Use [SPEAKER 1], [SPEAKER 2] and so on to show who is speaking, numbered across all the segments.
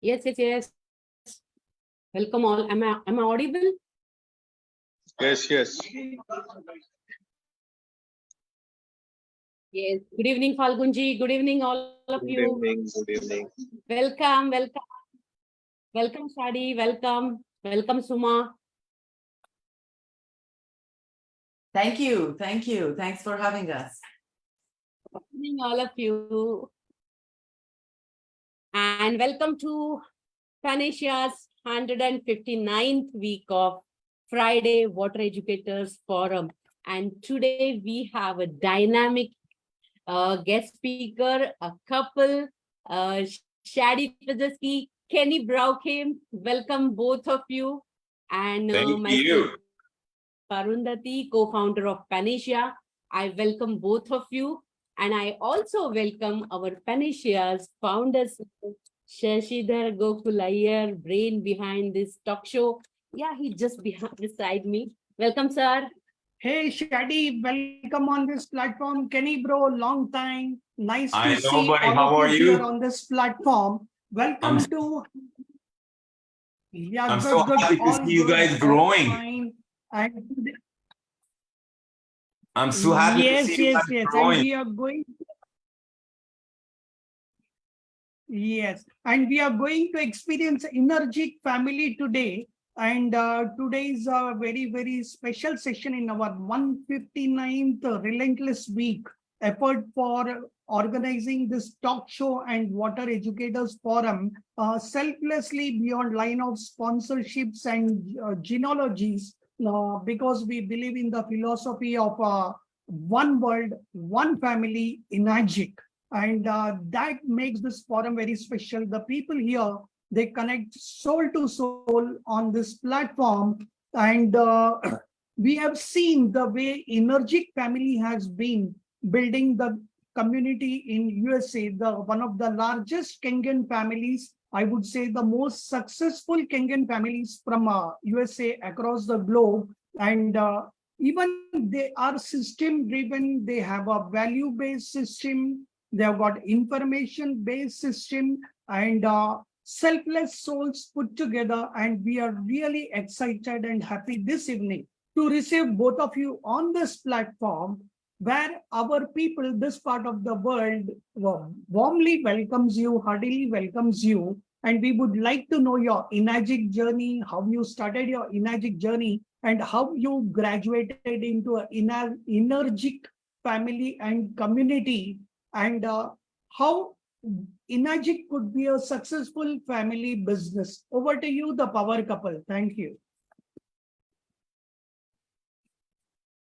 [SPEAKER 1] Yes, yes, yes. Welcome all. Am I audible?
[SPEAKER 2] Yes, yes.
[SPEAKER 1] Yes. Good evening, Falgunji. Good evening, all of
[SPEAKER 2] Good
[SPEAKER 1] you.
[SPEAKER 2] evening. Good evening.
[SPEAKER 1] Welcome, welcome. Welcome, Shadi. Welcome. Welcome, Suma.
[SPEAKER 3] Thank you. Thank you. Thanks for having us.
[SPEAKER 1] Good evening, all of you. And welcome to Panacea's 159th week of Friday Water Educators Forum. And today we have a dynamic guest speaker, a couple, Shadi Pezeshki, Kenny Broukhim. Welcome both of you. And myself, Parundati, co-founder of Panacea. I welcome both of you. And I also welcome our Panacea's founders, Shashidhar Gokulayar, brain behind this talk show. Yeah, he just beside me. Welcome, sir.
[SPEAKER 4] Hey, Shadi, welcome on this platform. Kenny, bro, long time. Nice to
[SPEAKER 5] I
[SPEAKER 4] see
[SPEAKER 5] know, buddy.
[SPEAKER 4] all
[SPEAKER 5] How
[SPEAKER 4] of
[SPEAKER 5] are
[SPEAKER 4] you here
[SPEAKER 5] you?
[SPEAKER 4] on this platform. Welcome to. Yeah,
[SPEAKER 5] I'm
[SPEAKER 4] good,
[SPEAKER 5] so
[SPEAKER 4] good.
[SPEAKER 5] happy to
[SPEAKER 4] All
[SPEAKER 5] see you
[SPEAKER 4] good,
[SPEAKER 5] guys
[SPEAKER 4] all
[SPEAKER 5] growing.
[SPEAKER 4] fine. And
[SPEAKER 5] I'm so happy to
[SPEAKER 4] yes,
[SPEAKER 5] see you
[SPEAKER 4] yes,
[SPEAKER 5] guys
[SPEAKER 4] yes. And
[SPEAKER 5] growing.
[SPEAKER 4] we are going. Yes, and we are going to experience Energetic Family today. And today is a very, very special session in our 159th Relentless Week effort for organizing this talk show and Water Educators Forum selflessly beyond line of sponsorships and genealogies because we believe in the philosophy of one world, one family, Energetic. And that makes this forum very special. The people here, they connect soul to soul on this platform. And we have seen the way Energetic Family has been building the community in USA, one of the largest kangen families, I would say the most successful kangen families from USA across the globe. And even they are system driven, they have a value based system, they have got information-based system and selfless souls put together. And we are really excited and happy this evening to receive both of you on this platform where our people, this part of the world, warmly welcomes you, heartily welcomes you. And we would like to know your Energetic journey, how you started your Energetic journey, and how you graduated into an Energetic family and community, and how Energetic could be a successful family business. Over to you, the power couple. Thank you.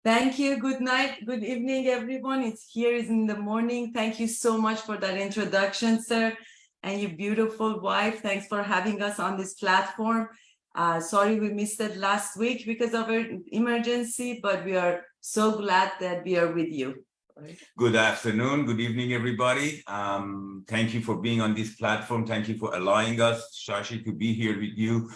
[SPEAKER 3] Thank you. Good night. Good evening, everyone. It's here is in the morning. Thank you so much for that introduction, sir. And your beautiful wife. Thanks for having us on this platform. Sorry we missed it last week because of an emergency, but we are so glad that we are with you.
[SPEAKER 5] Good afternoon. Good evening, everybody. Thank you for being on this platform. Thank you for allowing us, Shashi, to be here with you.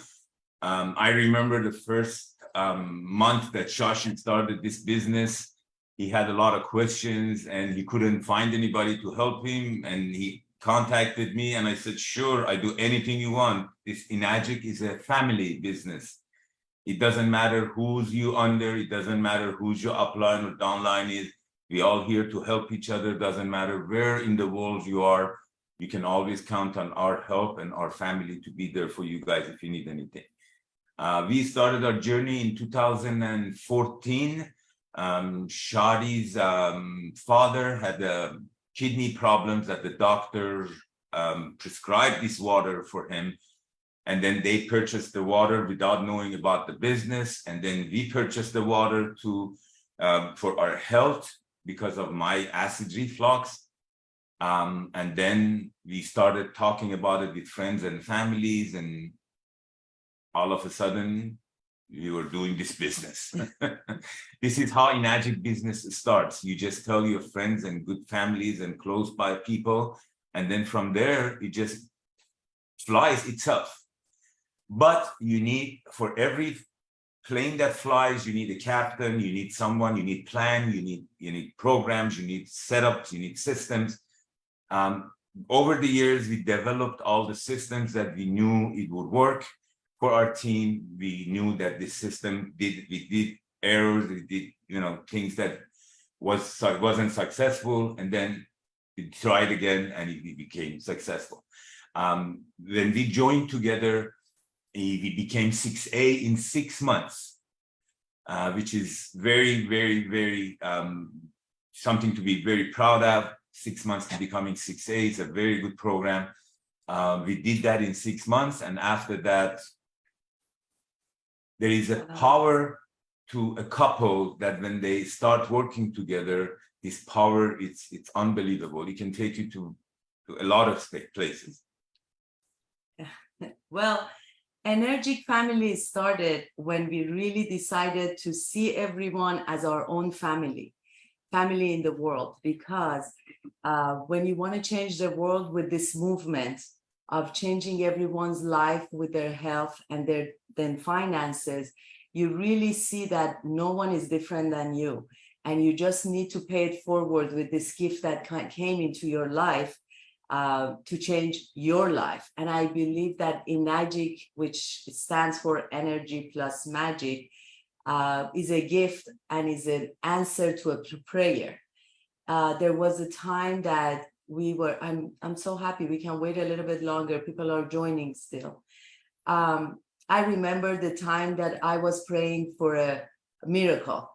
[SPEAKER 5] I remember the first month that Shashi started this business. He had a lot of questions and he couldn't find anybody to help him. And he contacted me and I said, sure, I do anything you want. This Energetic is a family business. It doesn't matter who's you under. It doesn't matter who's your upline or downline is. We all here to help each other. Doesn't matter where in the world you are. You can always count on our help and our family to be there for you guys if you need anything. We started our journey in 2014. Shadi's father had kidney problems that the doctor prescribed this water for him. And then they purchased the water without knowing about the business. And then we purchased the water for our health because of my acid reflux. And then we started talking about it with friends and families, and all of a sudden we were doing this business. This is how Enagic business starts. You just tell your friends and good families and close by people, and then from there it just flies itself. But you need, for every plane that flies, you need a captain, you need someone, you need plan, you need programs, you need setups, you need systems. Over the years, we developed all the systems that we knew it would work for our team. We knew that this system we did errors, we did, things that wasn't successful, and then we tried again and it became successful. When we joined together, we became 6A in 6 months, which is very, very, very something to be very proud of. 6 months to becoming 6A is a very good program. We did that in 6 months, and after that, there is a power to a couple that when they start working together, this power, it's unbelievable. It can take you to a lot of places.
[SPEAKER 3] Well, Energic Family started when we really decided to see everyone as our own family in the world, because when you want to change the world with this movement of changing everyone's life with their health and their finances, you really see that no one is different than you, and you just need to pay it forward with this gift that came into your life to change your life. And I believe that Enagic, which stands for Energy Plus Magic, is a gift and is an answer to a prayer. There was a time that we were, I'm so happy we can wait a little bit longer. People are joining still. I remember the time that I was praying for a miracle.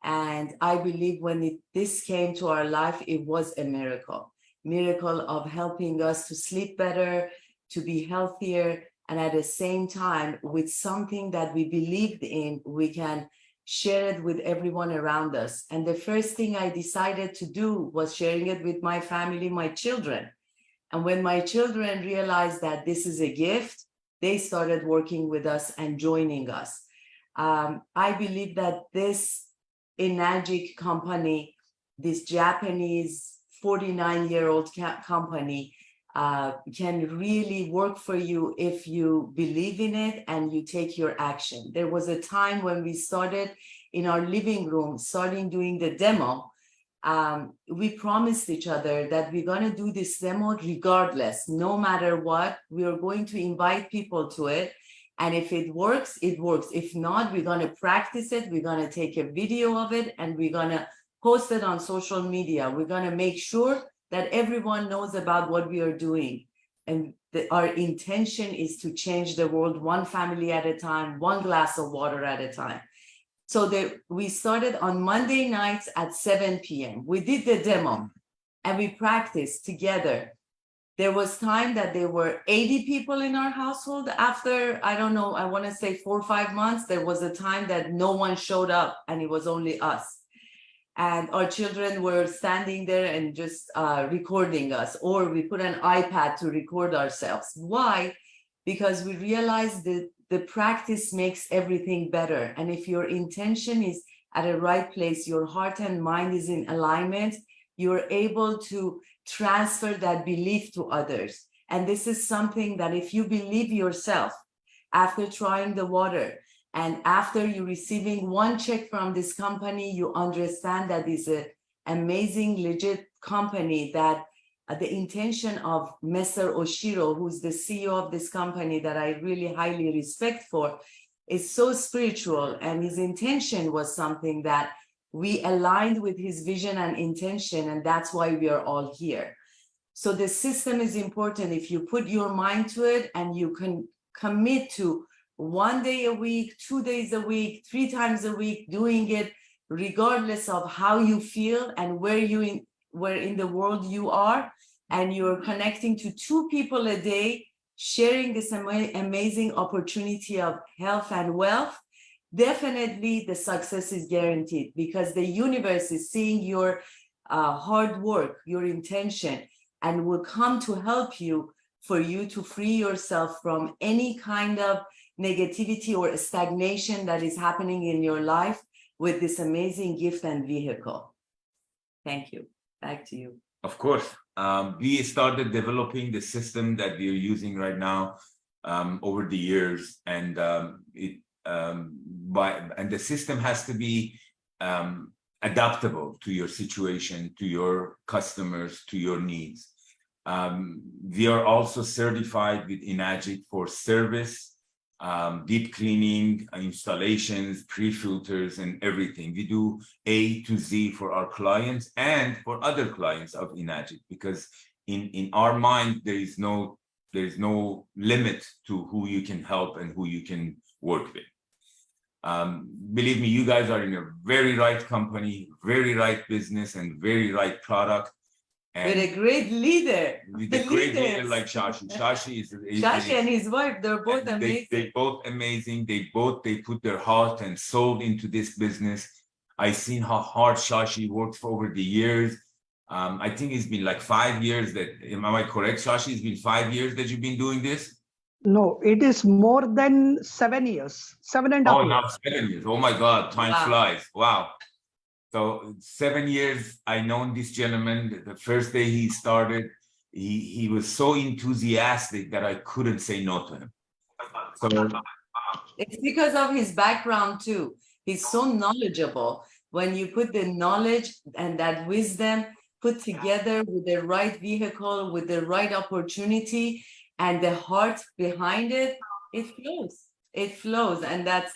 [SPEAKER 3] And I believe when this came to our life, it was a miracle of helping us to sleep better, to be healthier, and at the same time, with something that we believed in, we can share it with everyone around us. And the first thing I decided to do was sharing it with my family, my children. And when my children realized that this is a gift, they started working with us and joining us. I believe that this Enagic company, this Japanese 49-year-old company, can really work for you if you believe in it and you take your action. There was a time when we started in our living room, starting doing the demo. We promised each other that we're going to do this demo regardless, no matter what. We are going to invite people to it. And if it works, it works. If not, we're going to practice it. We're going to take a video of it and we're going to post it on social media. We're going to make sure that everyone knows about what we are doing. And our intention is to change the world one family at a time, one glass of water at a time. So we started on Monday nights at 7 p.m. We did the demo and we practiced together. There was time that there were 80 people in our household. After, I don't know, I want to say 4 or 5 months, there was a time that no one showed up and it was only us. And our children were standing there and just recording us, or we put an iPad to record ourselves. Why? Because we realized that the practice makes everything better. And if your intention is at a right place, your heart and mind is in alignment, you're able to transfer that belief to others. And this is something that if you believe yourself, after trying the water, and after you receiving one check from this company, you understand that it's an amazing, legit company, that the intention of Mr. Oshiro, who's the CEO of this company that I really highly respect for, is so spiritual. And his intention was something that we aligned with his vision and intention, and that's why we are all here. So the system is important. If you put your mind to it and you can commit to 1 day a week, 2 days a week, 3 times a week, doing it regardless of how you feel and where in the world you are, and you're connecting to 2 people a day, sharing this amazing opportunity of health and wealth, definitely the success is guaranteed, because the universe is seeing your hard work, your intention, and will come to help you for you to free yourself from any kind of negativity or stagnation that is happening in your life with this amazing gift and vehicle. Thank you. Back to you.
[SPEAKER 5] Of course. We started developing the system that we are using right now over the years, and the system has to be adaptable to your situation, to your customers, to your needs. We are also certified with Enagic for service, deep cleaning, installations, pre-filters, and everything. We do A to Z for our clients and for other clients of Enagic, because in our mind, there is no limit to who you can help and who you can work with. Believe me, you guys are in a very right company, very right business, and very right product.
[SPEAKER 3] With a great leader.
[SPEAKER 5] With a great leader like Shashi. Shashi
[SPEAKER 3] And his wife, they're both amazing.
[SPEAKER 5] They both amazing. They put their heart and soul into this business. I've seen how hard Shashi works for over the years. I think it's been like 5 years that, am I correct, Shashi? It's been 5 years that you've been doing this?
[SPEAKER 4] No, it is more than 7 years, 7.5 years.
[SPEAKER 5] Oh, now 7 years. Oh my God, time flies. Wow. So 7 years, I known this gentleman. The first day he started, he was so enthusiastic that I couldn't say no to him. So
[SPEAKER 3] it's because of his background too. He's so knowledgeable. When you put the knowledge and that wisdom put together with the right vehicle, with the right opportunity, and the heart behind it, it flows. It flows, and that's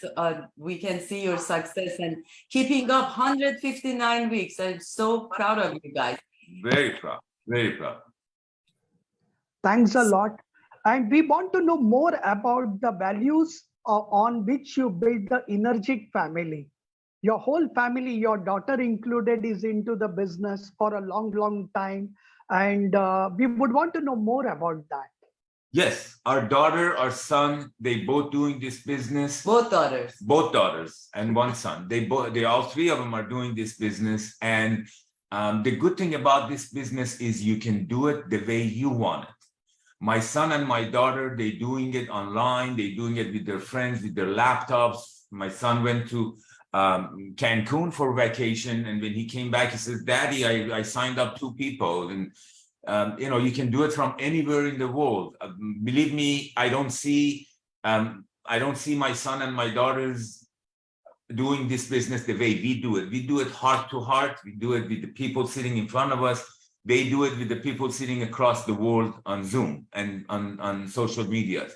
[SPEAKER 3] we can see your success and keeping up 159 weeks. I'm so proud of you guys.
[SPEAKER 5] Very proud, very proud.
[SPEAKER 4] Thanks a lot. And we want to know more about the values on which you build the Energic family. Your whole family, your daughter included, is into the business for a long, long time. And we would want to know more about that.
[SPEAKER 5] Yes, our daughter, our son, they both doing this business.
[SPEAKER 3] Both daughters
[SPEAKER 5] and one son. They all 3 of them are doing this business. And the good thing about this business is you can do it the way you want it. My son and my daughter, they doing it online. They doing it with their friends, with their laptops. My son went to Cancun for vacation, and when he came back, he says, "Daddy, I signed up 2 people." And you can do it from anywhere in the world. Believe me, I don't see my son and my daughters doing this business the way we do it. We do it heart to heart. We do it with the people sitting in front of us. They do it with the people sitting across the world on Zoom and on social media.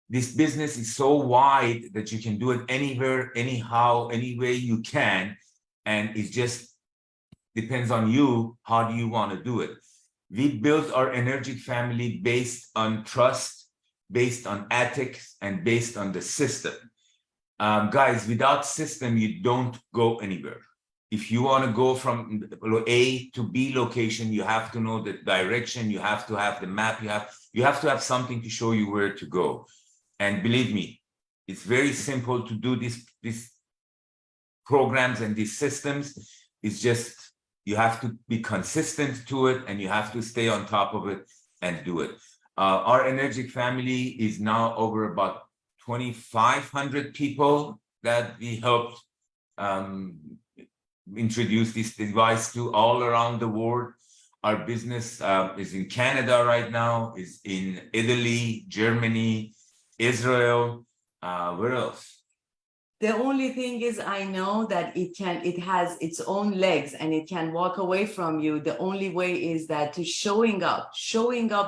[SPEAKER 5] This business is so wide that you can do it anywhere, anyhow, any way you can. And it just depends on you. How do you want to do it? We built our Energic family based on trust, based on ethics, and based on the system. Guys, without system, you don't go anywhere. If you want to go from A to B location, you have to know the direction, you have to have the map, you have to have something to show you where to go. And believe me, it's very simple to do these programs and these systems. It's just, you have to be consistent to it, and you have to stay on top of it and do it. Our Energic family is now over about 2,500 people that we helped introduce this device to all around the world. Our business is in Canada right now, is in Italy, Germany, Israel. Where else?
[SPEAKER 3] The only thing is, I know that it has its own legs and it can walk away from you. The only way is that to showing up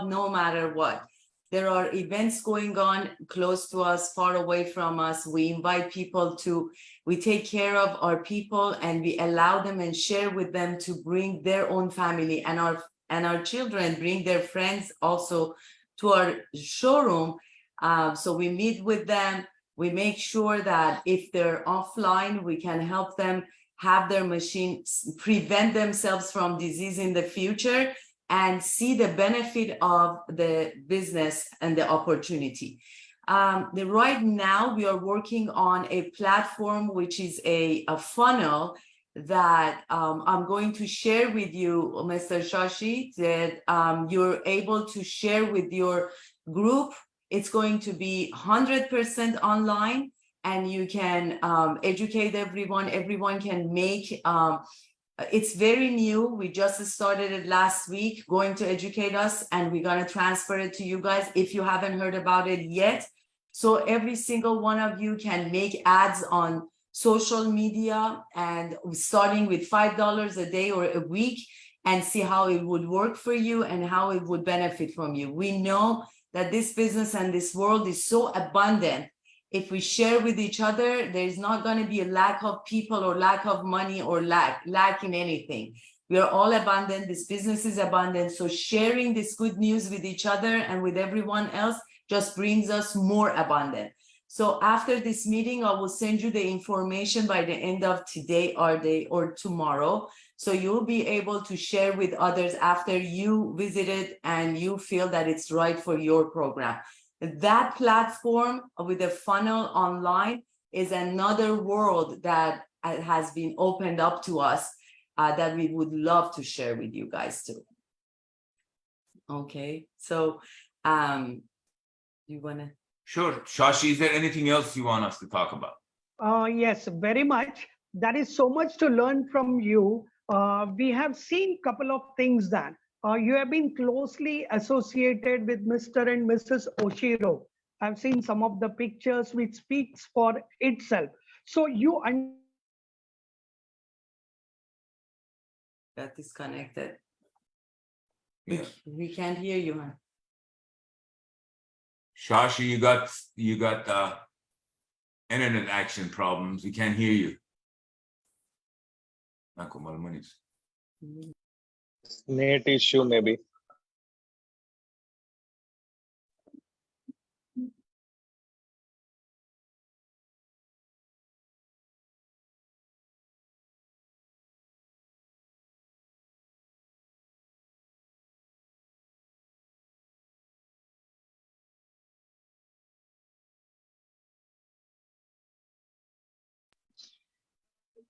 [SPEAKER 3] no matter what. There are events going on close to us, far away from us. We invite people we take care of our people, and we allow them and share with them to bring their own family, and our children bring their friends also to our showroom. So we meet with them. We make sure that if they're offline, we can help them have their machine prevent themselves from disease in the future. and see the benefit of the business and the opportunity. Right now, we are working on a platform which is a funnel that I'm going to share with you, Mr. Shashi, that you're able to share with your group. It's going to be 100% online, and you can educate everyone. Everyone can make, it's very new. We just started it last week, going to educate us, and we're going to transfer it to you guys if you haven't heard about it yet. So every single one of you can make ads on social media, and starting with $5 a day or a week, and see how it would work for you and how it would benefit from you. We know that this business and this world is so abundant. If we share with each other, there's not going to be a lack of people or lack of money or lack in anything. We are all abundant. This business is abundant. So sharing this good news with each other and with everyone else just brings us more abundant. So after this meeting, I will send you the information by the end of today or tomorrow. So you'll be able to share with others after you visit it and you feel that it's right for your program. That platform with a funnel online is another world that has been opened up to us that we would love to share with you guys too. Okay, so you wanna?
[SPEAKER 5] Sure. Shashi, is there anything else you want us to talk about?
[SPEAKER 4] Yes, very much. There is so much to learn from you. We have seen a couple of things that you have been closely associated with Mr. and Mrs. Oshiro. I've seen some of the pictures which speaks for itself. So you
[SPEAKER 3] That is connected.
[SPEAKER 5] Yeah.
[SPEAKER 3] We can't hear you, huh?
[SPEAKER 5] Shashi, you got internet action problems. We can't hear you.
[SPEAKER 2] Net issue maybe.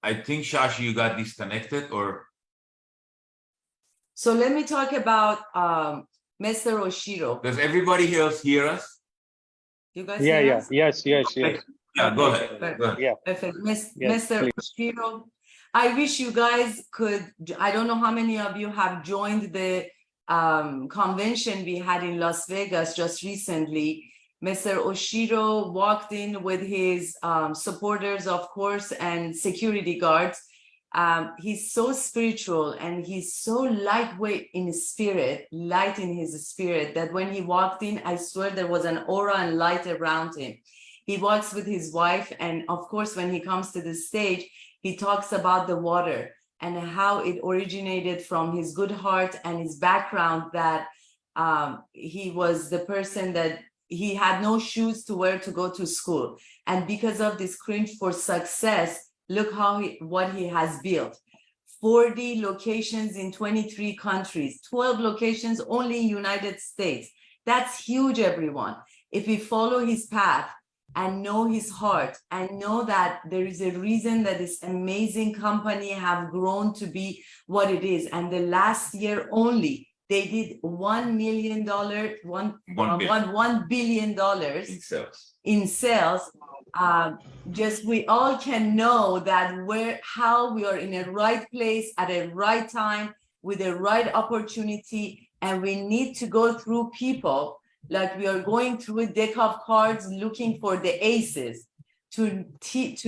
[SPEAKER 5] I think, Shashi, you got disconnected, or?
[SPEAKER 3] So let me talk about Mr. Oshiro.
[SPEAKER 5] Does everybody else hear us?
[SPEAKER 3] You guys
[SPEAKER 2] Yeah,
[SPEAKER 3] hear
[SPEAKER 2] yeah,
[SPEAKER 3] us?
[SPEAKER 2] yes.
[SPEAKER 5] Yeah, go ahead. Go ahead.
[SPEAKER 2] Yeah.
[SPEAKER 3] Perfect.
[SPEAKER 2] Yes,
[SPEAKER 3] Mr.
[SPEAKER 2] please.
[SPEAKER 3] Oshiro, I wish you guys could, I don't know how many of you have joined the convention we had in Las Vegas just recently. Mr. Oshiro walked in with his supporters, of course, and security guards. He's so spiritual and he's so lightweight in his spirit, light in his spirit, that when he walked in, I swear there was an aura and light around him. He walks with his wife, and of course, when he comes to the stage, he talks about the water and how it originated from his good heart and his background, that he was the person that he had no shoes to wear to go to school. And because of this cringe for success, look how what he has built. 40 locations in 23 countries, 12 locations only in United States. That's huge, everyone. If we follow his path and know his heart and know that there is a reason that this amazing company have grown to be what it is. And the last year only, they did $1 million, $1 billion in sales. Just we all can know that how we are in a right place at a right time with a right opportunity, and we need to go through people like we are going through a deck of cards looking for the aces to teach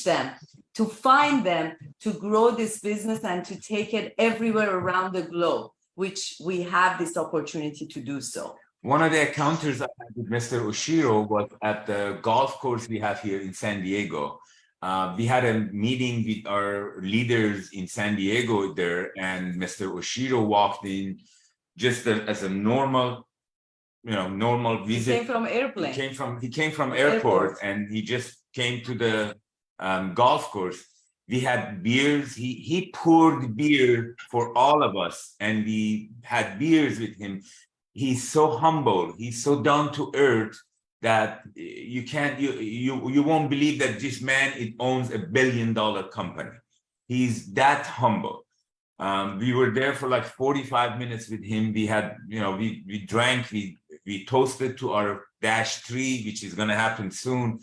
[SPEAKER 3] them, to find them, to grow this business and to take it everywhere around the globe, which we have this opportunity to do so.
[SPEAKER 5] One of the encounters I had with Mr. Oshiro was at the golf course we have here in San Diego. We had a meeting with our leaders in San Diego there, and Mr. Oshiro walked in just as a normal visit.
[SPEAKER 3] He came from airplane.
[SPEAKER 5] He came from airport, and he just came to the golf course. We had beers. He poured beer for all of us, and we had beers with him. He's so humble. He's so down to earth that you won't believe that this man owns $1 billion company. He's that humble. We were there for like 45 minutes with him. We had, we drank, we toasted to our -3, which is going to happen soon.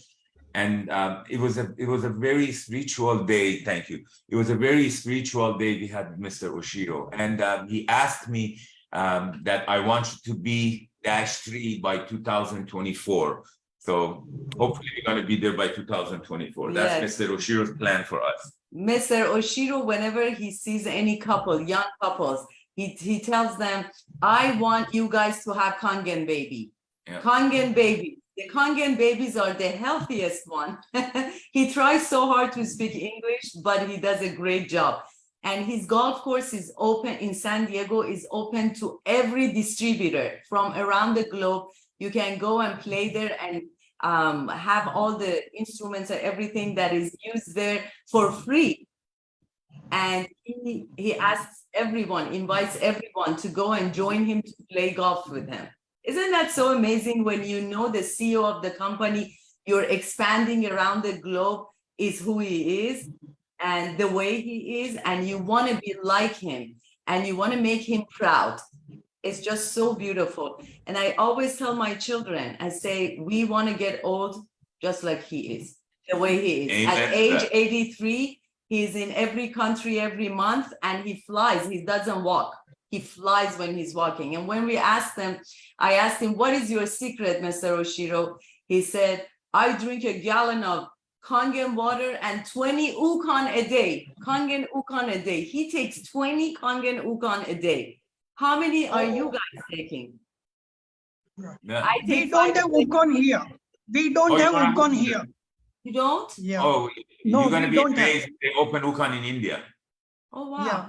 [SPEAKER 5] And it was a very spiritual day. Thank you. It was a very spiritual day we had with Mr. Oshiro. And he asked me that I want you to be -3 by 2024. So hopefully we're going to be there by 2024. That's
[SPEAKER 3] Yes.
[SPEAKER 5] Mr. Oshiro's plan for us.
[SPEAKER 3] Mr. Oshiro, whenever he sees any couple, young couples, he tells them, I want you guys to have kangen baby.
[SPEAKER 5] Yeah.
[SPEAKER 3] Kangen baby. The kangen babies are the healthiest one. He tries so hard to speak English, but he does a great job. And his golf course is open in San Diego, is open to every distributor from around the globe. You can go and play there and have all the instruments and everything that is used there for free. And he asks everyone, invites everyone to go and join him to play golf with him. Isn't that so amazing when you know the CEO of the company you're expanding around the globe is who he is and the way he is, and you want to be like him and you want to make him proud. It's just so beautiful. And I always tell my children, I say, we want to get old just like he is, the way he is.
[SPEAKER 5] Amen.
[SPEAKER 3] At age 83, he's in every country every month and he flies. He doesn't walk. He flies when he's walking. And when we asked him, I asked him, what is your secret, Mr. Oshiro? He said, I drink a gallon of kangen water and 20 ukon a day. Kangen ukon a day. He takes 20 kangen ukon a day. How many are you guys taking?
[SPEAKER 5] Yeah.
[SPEAKER 3] I
[SPEAKER 4] We
[SPEAKER 3] take
[SPEAKER 4] don't
[SPEAKER 3] 5
[SPEAKER 4] have
[SPEAKER 3] a day.
[SPEAKER 4] Ukon here. We don't
[SPEAKER 5] Oh, you
[SPEAKER 4] have
[SPEAKER 5] don't have
[SPEAKER 4] Ukon
[SPEAKER 5] Ukon?
[SPEAKER 4] here.
[SPEAKER 3] You don't?
[SPEAKER 4] Yeah.
[SPEAKER 5] Oh,
[SPEAKER 4] No,
[SPEAKER 5] you're going to
[SPEAKER 4] we
[SPEAKER 5] be
[SPEAKER 4] don't have.
[SPEAKER 5] amazed if they open Ukan in India.
[SPEAKER 3] Oh, wow.
[SPEAKER 4] Yeah.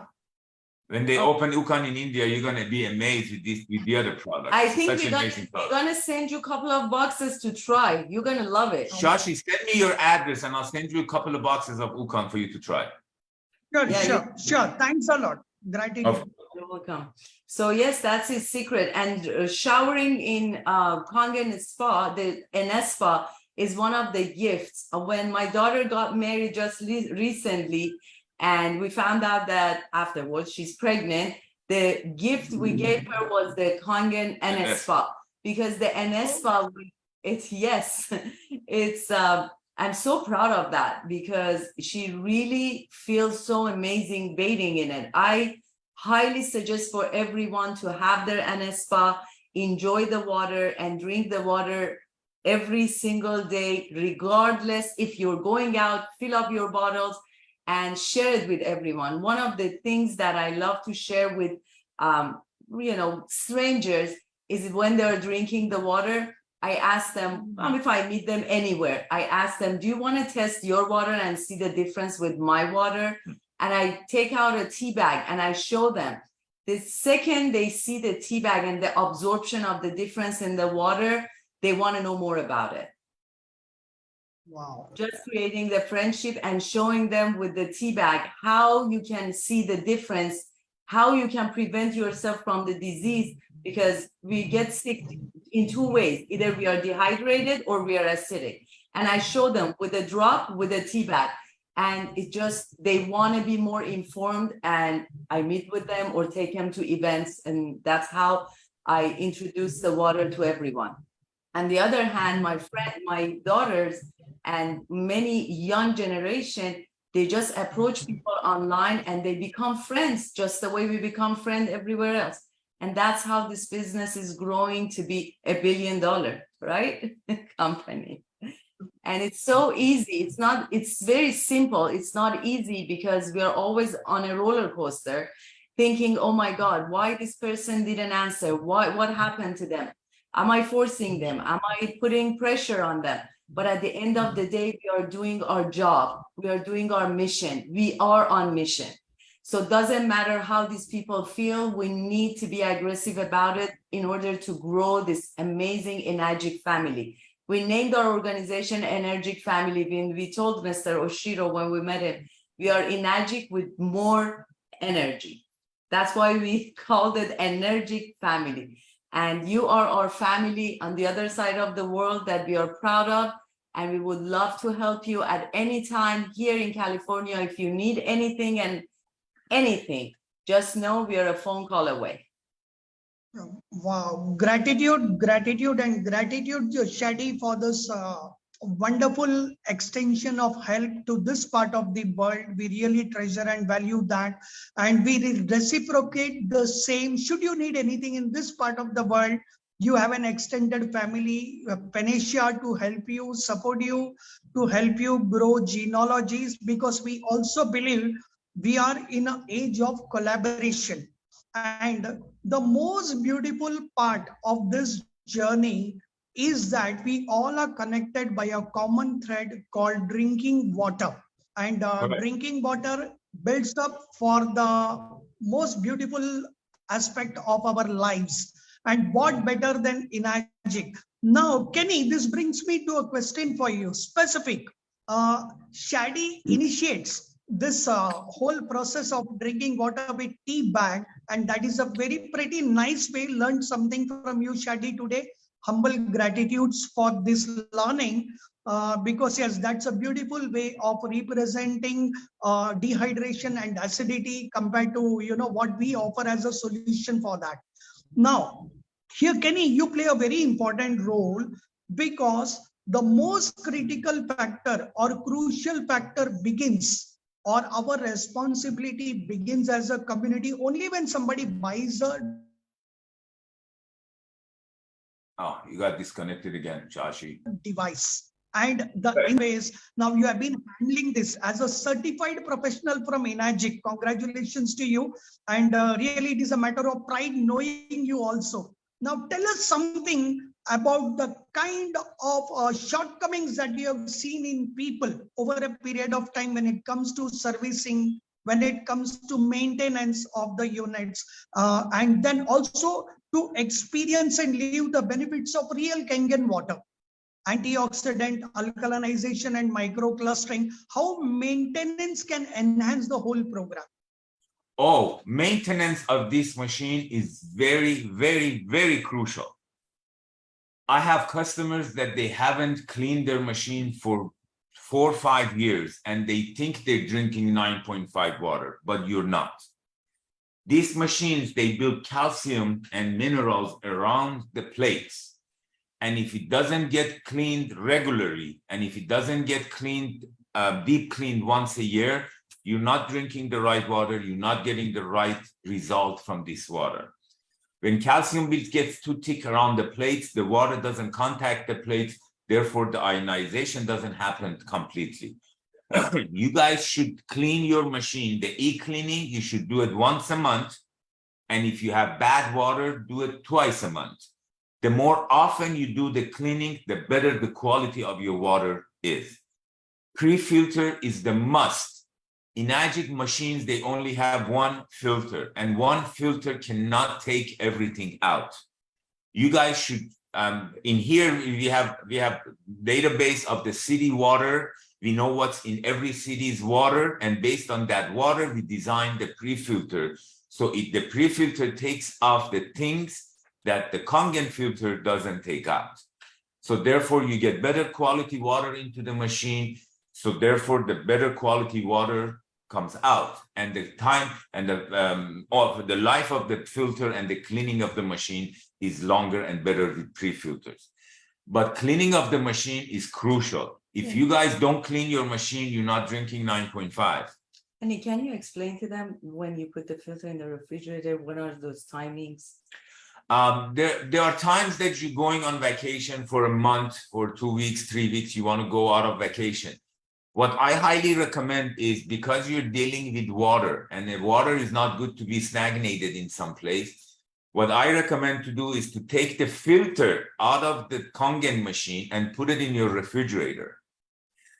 [SPEAKER 5] When they
[SPEAKER 3] Oh.
[SPEAKER 5] open Ukan in India, you're going to be amazed with the other products.
[SPEAKER 3] I think
[SPEAKER 5] Such
[SPEAKER 3] we're
[SPEAKER 5] amazing
[SPEAKER 3] gonna
[SPEAKER 5] products.
[SPEAKER 3] send you a couple of boxes to try. You're gonna love it.
[SPEAKER 5] Shashi, send me your address and I'll send you a couple of boxes of Ukan for you to try.
[SPEAKER 4] Sure,
[SPEAKER 3] Yeah,
[SPEAKER 4] sure. Thanks a lot. Gratitude.
[SPEAKER 5] Of
[SPEAKER 3] You're welcome. So yes, that's his secret. And showering in Kangen spa, the NS spa, is one of the gifts. When my daughter got married just recently, and we found out that afterwards she's pregnant, the gift we gave her was the Kangen NS spa, because the NS spa, it's I'm so proud of that because she really feels so amazing bathing in it. I highly suggest for everyone to have their NS spa, enjoy the water and drink the water every single day, regardless if you're going out, fill up your bottles and share it with everyone. One of the things that I love to share with strangers is when they're drinking the water, I ask them, if I meet them anywhere, I ask them, do you want to test your water and see the difference with my water? And I take out a tea bag and I show them. The second they see the tea bag and the absorption of the difference in the water, they want to know more about it.
[SPEAKER 4] Wow.
[SPEAKER 3] Just creating the friendship and showing them with the tea bag how you can see the difference, how you can prevent yourself from the disease, because we get sick in two ways. Either we are dehydrated or we are acidic. And I show them with a drop, with a tea bag. And it just, they want to be more informed, and I meet with them or take them to events. And that's how I introduce the water to everyone. On the other hand, my daughters and many young generation, they just approach people online and they become friends just the way we become friends everywhere else. And that's how this business is growing to be $1 billion, right? Company. And it's so easy. It's very simple. It's not easy because we are always on a roller coaster thinking, oh my God, why this person didn't answer? What happened to them? Am I forcing them? Am I putting pressure on them? But at the end of the day, we are doing our job. We are doing our mission. We are on mission. So it doesn't matter how these people feel. We need to be aggressive about it in order to grow this amazing Energic family. We named our organization Energic Family. When we told Mr. Oshiro when we met him, We are energetic with more energy. That's why we called it Energic Family. And you are our family on the other side of the world that we are proud of. And we would love to help you at any time here in California. If you need anything and anything, just know we are a phone call away.
[SPEAKER 4] Wow, gratitude, gratitude, and gratitude, Shadi, for this wonderful extension of help to this part of the world. We really treasure and value that, and we reciprocate the same. Should you need anything in this part of the world, you have an extended family, panacea, to help you, support you, to help you grow genealogies, because we also believe we are in an age of collaboration. And the most beautiful part of this journey is that we all are connected by a common thread called drinking water. And
[SPEAKER 5] Correct.
[SPEAKER 4] drinking water builds up for the most beautiful aspect of our lives. And what better than Inagic? Now, Kenny, this brings me to a question for you, specific. Shadi initiates this whole process of drinking water with tea bag, and that is a very pretty nice way. Learned something from you, Shadi, today. Humble gratitudes for this learning, because yes, that's a beautiful way of representing dehydration and acidity compared to what we offer as a solution for that. Now, here, Kenny, you play a very important role, because the most critical factor or crucial factor begins, or our responsibility begins as a community only when somebody buys a
[SPEAKER 5] Oh, you got disconnected again, Shashi.
[SPEAKER 4] device. And the ways, now you have been handling this as a certified professional from Enagic. Congratulations to you. And really, it is a matter of pride knowing you also. Now, tell us something about the kind of shortcomings that we have seen in people over a period of time when it comes to servicing, when it comes to maintenance of the units, and then also to experience and live the benefits of real kangen water. Antioxidant, alkalinization, and microclustering, how maintenance can enhance the whole program.
[SPEAKER 5] Oh, maintenance of this machine is very, very, very crucial. I have customers that they haven't cleaned their machine for 4 or 5 years, and they think they're drinking 9.5 water, but you're not. These machines, they build calcium and minerals around the plates. And if it doesn't get cleaned regularly, and if it doesn't get cleaned, deep cleaned once a year, you're not drinking the right water, you're not getting the right result from this water. When calcium gets too thick around the plates, the water doesn't contact the plates, therefore the ionization doesn't happen completely. You guys should clean your machine. The e-cleaning, you should do it once a month. And if you have bad water, do it twice a month. The more often you do the cleaning, the better the quality of your water is. Pre-filter is the must. Enagic machines, they only have one filter, and one filter cannot take everything out. You guys should, in here, we have database of the city water. We know what's in every city's water, and based on that water, we design the pre-filter. So the pre-filter takes off the things that the kangen filter doesn't take out. So therefore, you get better quality water into the machine. So therefore, the better quality water comes out, and the time and the life of the filter and the cleaning of the machine is longer and better with pre-filters. But cleaning of the machine is crucial. If you guys don't clean your machine, you're not drinking 9.5.
[SPEAKER 3] And can you explain to them when you put the filter in the refrigerator, what are those timings?
[SPEAKER 5] There are times that you're going on vacation for a month, for 2 weeks, 3 weeks, you want to go out of vacation. What I highly recommend is, because you're dealing with water and the water is not good to be stagnated in some place, what I recommend to do is to take the filter out of the kangen machine and put it in your refrigerator.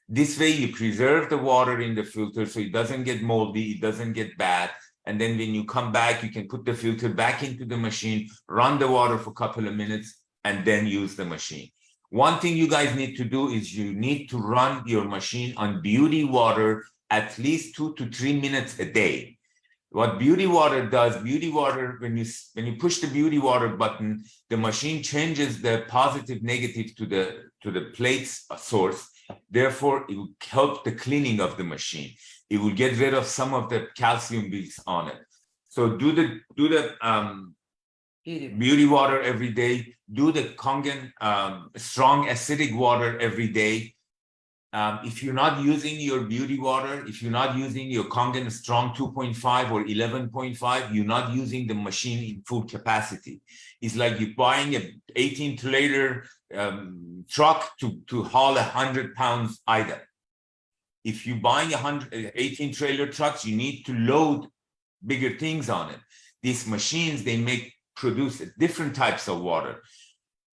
[SPEAKER 5] This way you preserve the water in the filter so it doesn't get moldy, it doesn't get bad. And then when you come back, you can put the filter back into the machine, run the water for a couple of minutes, and then use the machine. One thing you guys need to do is you need to run your machine on beauty water at least 2 to 3 minutes a day. What beauty water does, beauty water, when you push the beauty water button, the machine changes the positive negative to the plate's source. Therefore, it will help the cleaning of the machine. It will get rid of some of the calcium beads on it. So do the beauty water every day. Do the kangen strong acidic water every day. If you're not using your beauty water, if you're not using your kangen strong 2.5 or 11.5, you're not using the machine in full capacity. It's like you're buying a 18-trailer truck to haul 100 pounds item. If you're buying 18-trailer trucks, you need to load bigger things on it. These machines, they produce different types of water.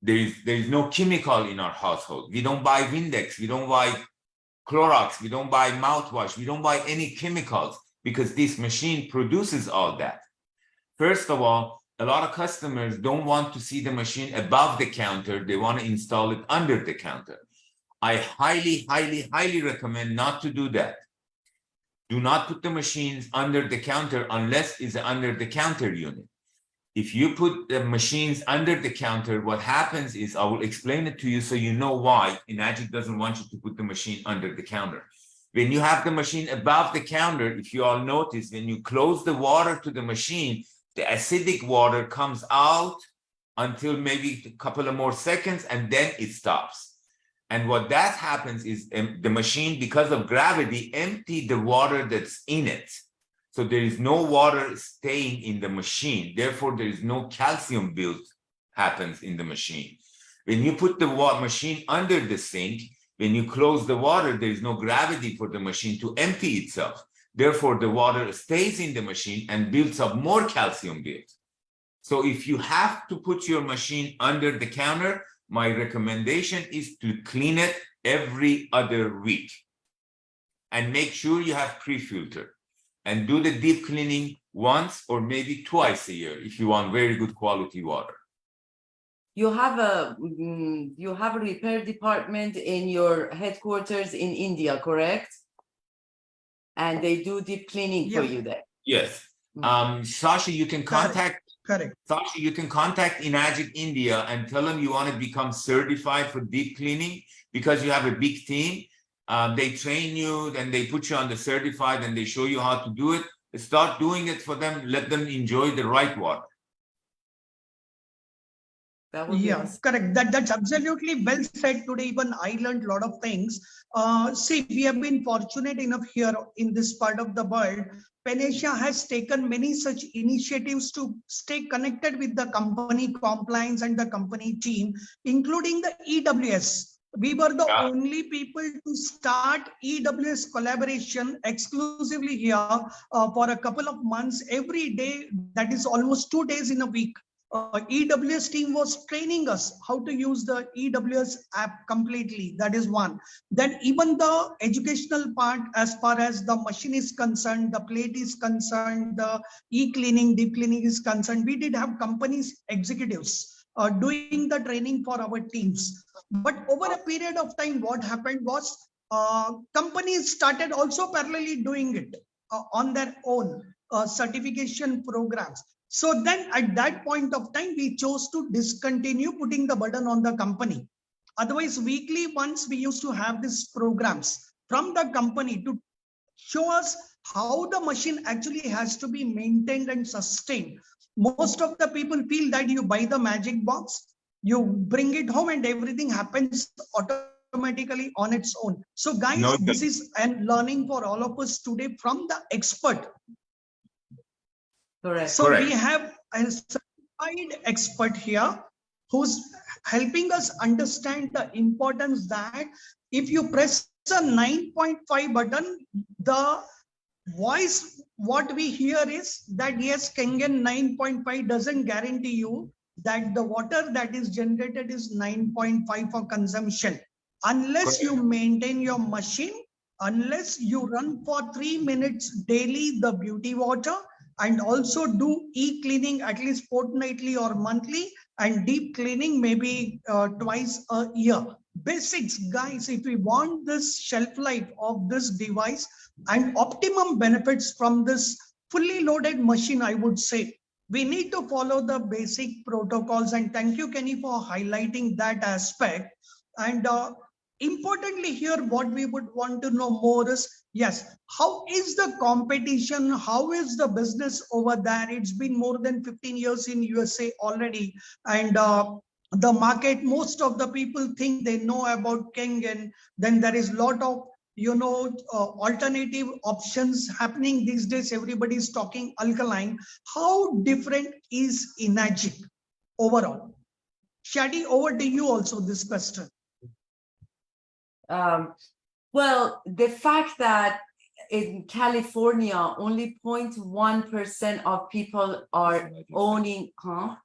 [SPEAKER 5] There is no chemical in our household. We don't buy Windex, we don't buy Clorox, we don't buy mouthwash, we don't buy any chemicals because this machine produces all that. First of all, a lot of customers don't want to see the machine above the counter. They want to install it under the counter. I highly, highly, highly recommend not to do that. Do not put the machines under the counter unless it's an under the counter unit. If you put the machines under the counter, what happens is, I will explain it to you so you know why Enagic doesn't want you to put the machine under the counter. When you have the machine above the counter, if you all notice, when you close the water to the machine, the acidic water comes out until maybe a couple of more seconds, and then it stops. And what that happens is the machine, because of gravity, empties the water that's in it. So there is no water staying in the machine. Therefore, there is no calcium build happens in the machine. When you put the machine under the sink, when you close the water, there is no gravity for the machine to empty itself. Therefore, the water stays in the machine and builds up more calcium build. So if you have to put your machine under the counter, my recommendation is to clean it every other week. And make sure you have pre-filter. And do the deep cleaning once or maybe twice a year if you want very good quality water.
[SPEAKER 3] You have a repair department in your headquarters in India, correct? And they do deep cleaning for you there.
[SPEAKER 5] Yes. Sashi, you can contact
[SPEAKER 4] Correct.
[SPEAKER 5] Sashi, you can contact Enagic India and tell them you want to become certified for deep cleaning because you have a big team. They train you, then they put you on the certified and they show you how to do it. Start doing it for them. Let them enjoy the right water.
[SPEAKER 3] That would be awesome.
[SPEAKER 4] Correct. That's absolutely well said today. Even I learned a lot of things. See, we have been fortunate enough here in this part of the world. Panacea has taken many such initiatives to stay connected with the company compliance and the company team, including the EWS. We were the only people to start EWS collaboration exclusively here for a couple of months. Every day, that is almost 2 days in a week. EWS team was training us how to use the EWS app completely. That is one. Then even the educational part, as far as the machine is concerned, the plate is concerned, the e-cleaning, deep cleaning is concerned, we did have companies executives doing the training for our teams. But over a period of time, what happened was companies started also parallelly doing it on their own certification programs. So then at that point of time, we chose to discontinue putting the burden on the company. Otherwise, weekly once we used to have these programs from the company to show us how the machine actually has to be maintained and sustained. Most of the people feel that you buy the magic box, you bring it home and everything happens automatically on its own. So guys, this is an learning for all of us today from the expert.
[SPEAKER 3] Correct.
[SPEAKER 4] So we have a certified expert here who's helping us understand the importance that if you press a 9.5 button, the voice, what we hear is that yes, kangen 9.5 doesn't guarantee you that the water that is generated is 9.5 for consumption. Unless you maintain your machine, unless you run for 3 minutes daily the beauty water, and also do e-cleaning at least fortnightly or monthly, and deep cleaning maybe twice a year. basics, guys, if we want this shelf life of this device and optimum benefits from this fully loaded machine, I would say we need to follow the basic protocols. And thank you, Kenny, for highlighting that aspect. And importantly here, what we would want to know more is, yes, how is the competition? How is the business over there? It's been more than 15 years in USA already. And the market, most of the people think they know about kangen. Then there is a lot of alternative options happening these days. Everybody is talking alkaline. How different is Enagic overall? Shadi, over to you also this question.
[SPEAKER 3] Well, the fact that in California, only 0.1% of people are owning,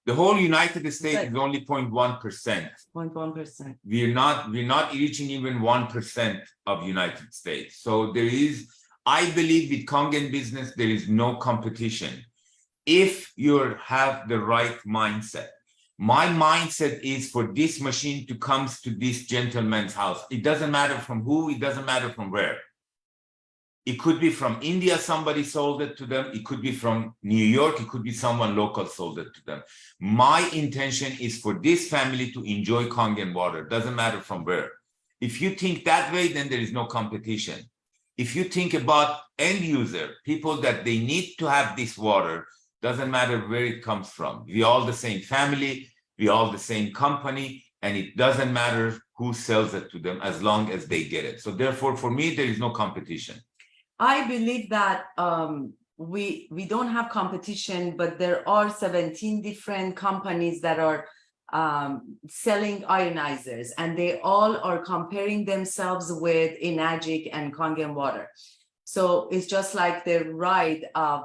[SPEAKER 5] The whole United States
[SPEAKER 3] Like-
[SPEAKER 5] is only 0.1%.
[SPEAKER 3] 0.1%.
[SPEAKER 5] We're not reaching even 1% of United States. So there is, I believe with kangen business, there is no competition. If you have the right mindset. My mindset is for this machine to come to this gentleman's house. It doesn't matter from who, it doesn't matter from where. It could be from India, somebody sold it to them. It could be from New York. It could be someone local sold it to them. My intention is for this family to enjoy kangen water. Doesn't matter from where. If you think that way, then there is no competition. If you think about end user, people that they need to have this water, doesn't matter where it comes from. We all the same family, we all the same company, and it doesn't matter who sells it to them as long as they get it. So therefore, for me, there is no competition.
[SPEAKER 3] I believe that we don't have competition, but there are 17 different companies that are selling ionizers, and they all are comparing themselves with Enagic and kangen water. So it's just like the ride of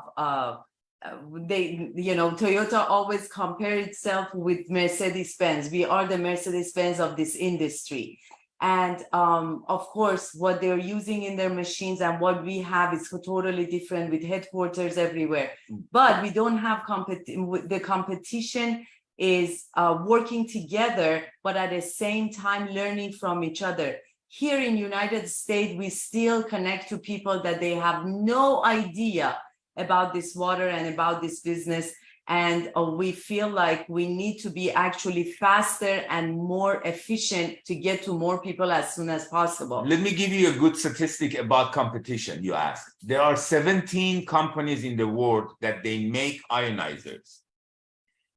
[SPEAKER 3] Toyota always compare itself with Mercedes-Benz. We are the Mercedes-Benz of this industry. And of course, what they're using in their machines and what we have is totally different with headquarters everywhere. But we don't have the competition is working together, but at the same time learning from each other. Here in United States, we still connect to people that they have no idea about this water and about this business. And we feel like we need to be actually faster and more efficient to get to more people as soon as possible.
[SPEAKER 5] Let me give you a good statistic about competition, you asked. There are 17 companies in the world that they make ionizers.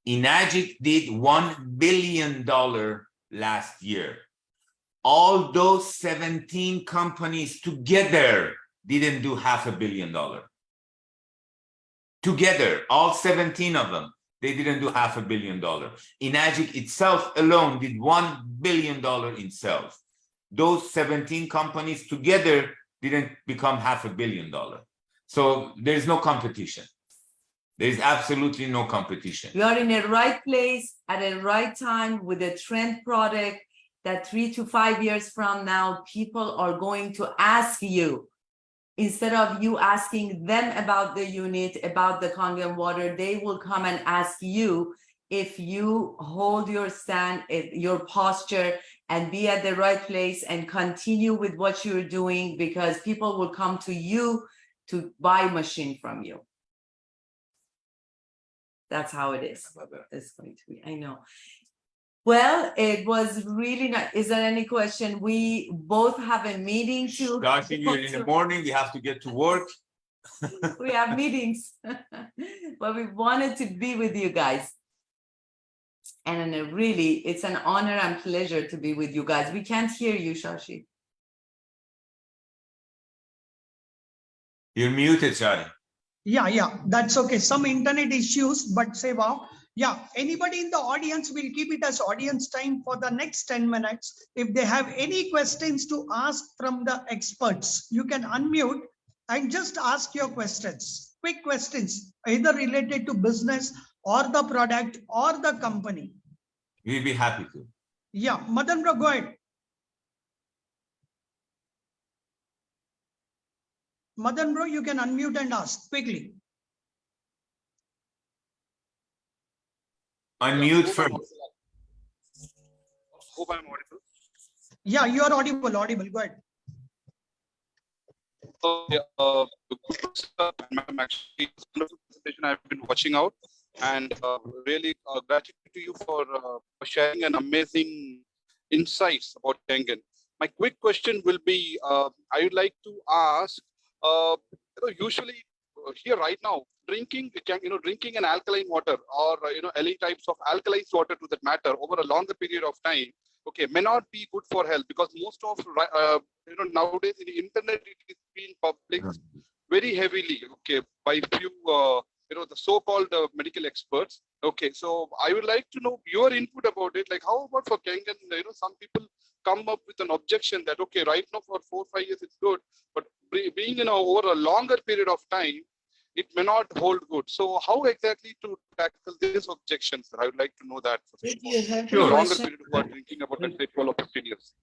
[SPEAKER 5] Enagic did $1 billion last year. All those 17 companies together didn't do $500 million. Together, all 17 of them, they didn't do $500 million. Enagic itself alone did $1 billion in sales. Those 17 companies together didn't become $500 million. So there's no competition. There's absolutely no competition.
[SPEAKER 3] We are in the right place at the right time with a trend product that 3 to 5 years from now, people are going to ask you. Instead of you asking them about the unit, about the kangen water, they will come and ask you if you hold your stand, your posture, and be at the right place and continue with what you're doing, because people will come to you to buy machine from you. That's how it is. It's going to be, I know. Well, it was really nice. Is there any question? We both have a meeting to.
[SPEAKER 5] Starting in the morning, we have to get to work.
[SPEAKER 3] We have meetings, but we wanted to be with you guys. And really, it's an honor and pleasure to be with you guys. We can't hear you, Shashi.
[SPEAKER 5] You're muted, Shadi.
[SPEAKER 4] Yeah, that's okay. Some internet issues, but say wow. Yeah, anybody in the audience, will keep it as audience time for the next 10 minutes. If they have any questions to ask from the experts, you can unmute and just ask your questions. Quick questions, either related to business or the product or the company.
[SPEAKER 5] We'll be happy to.
[SPEAKER 4] Yeah, Madan bro, go ahead. Madan bro, you can unmute and ask quickly.
[SPEAKER 5] Unmute first.
[SPEAKER 2] Hope I'm audible.
[SPEAKER 4] Yeah, you are audible. Go ahead.
[SPEAKER 6] Okay, good, sir. Ma'am, actually, it's a wonderful presentation I've been watching out, and really gratitude to you for sharing an amazing insights about kangen. My quick question will be, I would like to ask, usually here right now, drinking an alkaline water or any types of alkalized water to that matter over a longer period of time, okay, may not be good for health because most of nowadays in the internet it is being published very heavily, okay, by few the so-called medical experts. Okay, so I would like to know your input about it. Like, how about for kangen? Some people come up with an objection that okay, right now for 4-5 years it's good, but being over a longer period of time, it may not hold good. So how exactly to tackle these objections? I would like to know that for
[SPEAKER 3] Did
[SPEAKER 6] sure.
[SPEAKER 3] you have
[SPEAKER 6] For
[SPEAKER 3] a
[SPEAKER 6] longer
[SPEAKER 3] question?
[SPEAKER 6] period who are drinking about let's say 12 or 15 years.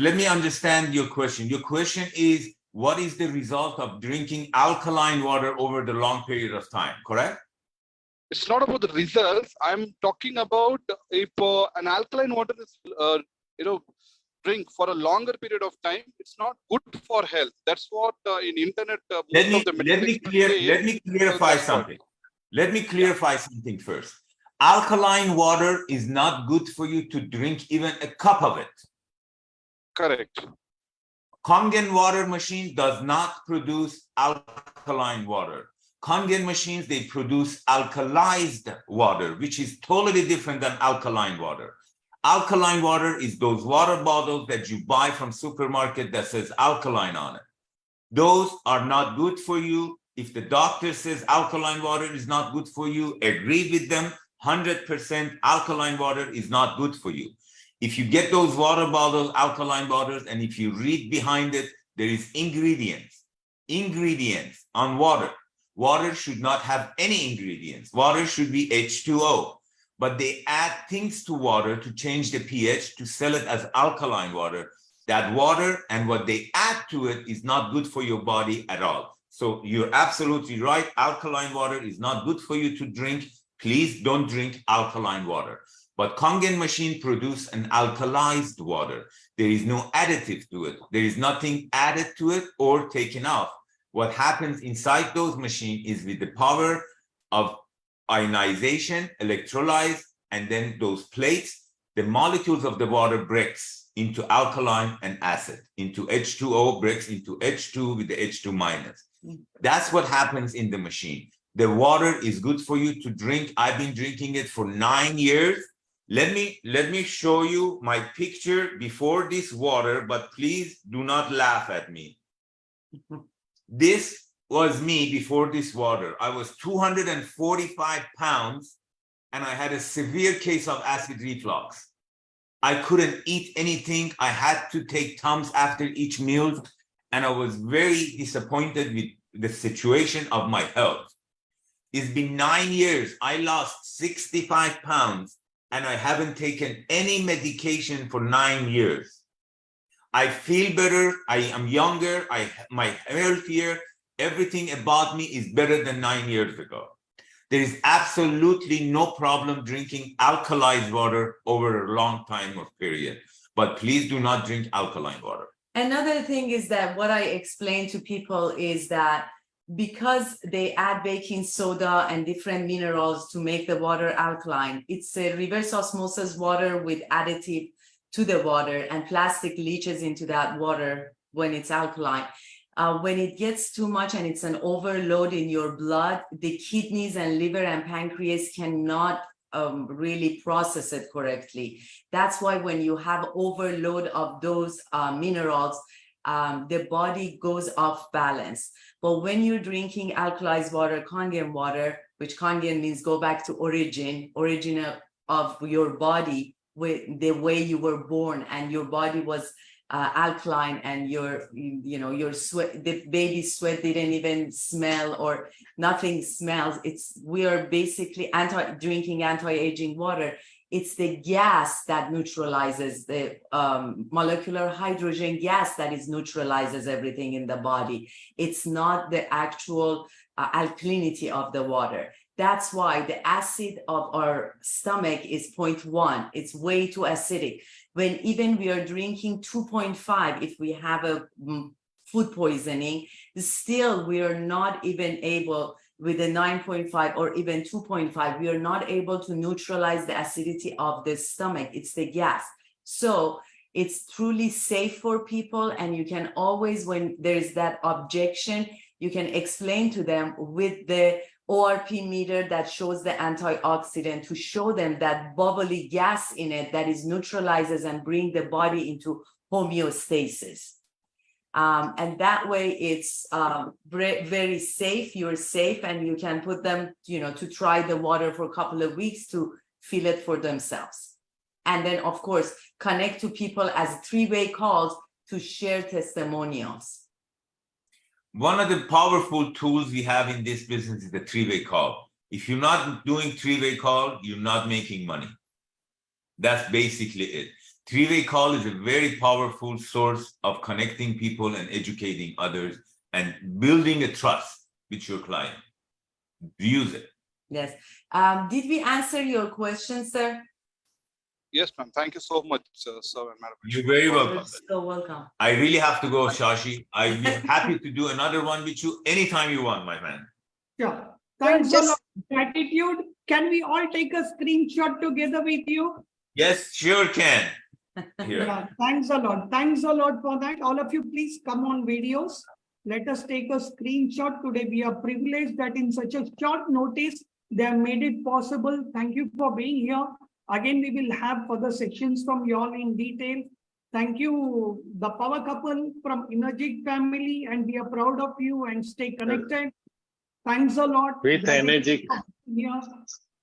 [SPEAKER 5] Let me understand your question. Your question is, what is the result of drinking alkaline water over the long period of time, correct?
[SPEAKER 6] It's not about the results. I'm talking about if an alkaline water is, drink for a longer period of time, it's not good for health. That's what in internet most of the medical experts say.
[SPEAKER 5] Let me clarify
[SPEAKER 6] that's
[SPEAKER 5] something. Let me clarify something first. Alkaline water is not good for you to drink even a cup of it.
[SPEAKER 6] Correct.
[SPEAKER 5] Kangen water machine does not produce alkaline water. Kangen machines, they produce alkalized water, which is totally different than alkaline water. Alkaline water is those water bottles that you buy from supermarket that says alkaline on it. Those are not good for you. If the doctor says alkaline water is not good for you, agree with them. 100% alkaline water is not good for you. If you get those water bottles, alkaline waters, and if you read behind it, there is ingredients on water. Water should not have any ingredients. Water should be H2O, but they add things to water to change the pH to sell it as alkaline water. That water and what they add to it is not good for your body at all. So you're absolutely right. Alkaline water is not good for you to drink. Please don't drink alkaline water. But Kangen machine produce an alkalized water. There is no additive to it. There is nothing added to it or taken off. What happens inside those machines is with the power of ionization, electrolyze, and then those plates, the molecules of the water breaks into alkaline and acid, into H2O, breaks into H2 with the H2 minus. That's what happens in the machine. The water is good for you to drink. I've been drinking it for 9 years. Let me show you my picture before this water, but please do not laugh at me. This was me before this water. I was 245 pounds and I had a severe case of acid reflux. I couldn't eat anything. I had to take Tums after each meal, and I was very disappointed with the situation of my health. It's been 9 years. I lost 65 pounds and I haven't taken any medication for 9 years. I feel better. I am younger. My healthier. Everything about me is better than 9 years ago. There is absolutely no problem drinking alkalized water over a long time or period. But please do not drink alkaline water.
[SPEAKER 3] Another thing is that what I explain to people is that because they add baking soda and different minerals to make the water alkaline, it's a reverse osmosis water with additive to the water, and plastic leaches into that water when it's alkaline. When it gets too much and it's an overload in your blood, the kidneys and liver and pancreas cannot really process it correctly. That's why when you have overload of those minerals, the body goes off balance. But when you're drinking alkalized water, kangen water, which kangen means go back to origin of your body, with the way you were born, and your body was alkaline, and your sweat, the baby sweat didn't even smell, or nothing smells. We are basically drinking anti-aging water. It's the gas that neutralizes the molecular hydrogen gas that neutralizes everything in the body. It's not the actual alkalinity of the water. That's why the acid of our stomach is 0.1. It's way too acidic. when even we are drinking 2.5, if we have a food poisoning, still we are not even able with a 9.5 or even 2.5, we are not able to neutralize the acidity of the stomach. It's the gas. So it's truly safe for people, and you can always, when there's that objection, you can explain to them with the ORP meter that shows the antioxidant to show them that bubbly gas in it that is neutralizes and bring the body into homeostasis. And that way it's very safe, you're safe, and you can put them, to try the water for a couple of weeks to feel it for themselves. And then, of course, connect to people as three-way calls to share testimonials.
[SPEAKER 5] One of the powerful tools we have in this business is the three-way call. If you're not doing three-way call, you're not making money. That's basically it. Three-way call is a very powerful source of connecting people and educating others and building a trust with your client. Use it.
[SPEAKER 3] Yes. Did we answer your question, sir?
[SPEAKER 6] Yes, ma'am. Thank you so much, sir and madam.
[SPEAKER 5] You're very welcome.
[SPEAKER 3] You're so welcome.
[SPEAKER 5] I really have to go, Shashi. I'd be happy to do another one with you anytime you want, my man.
[SPEAKER 4] Sure. Thanks a lot. Gratitude. Can we all take a screenshot together with you?
[SPEAKER 5] Yes, sure can. Here.
[SPEAKER 4] Yeah, thanks a lot. Thanks a lot for that. All of you, please come on videos. Let us take a screenshot today. We are privileged that in such a short notice, they have made it possible. Thank you for being here. Again, we will have further sections from you all in detail. Thank you, the power couple from Energetic family, and we are proud of you and stay connected. Thanks a lot.
[SPEAKER 2] With Energetic.
[SPEAKER 4] Yeah.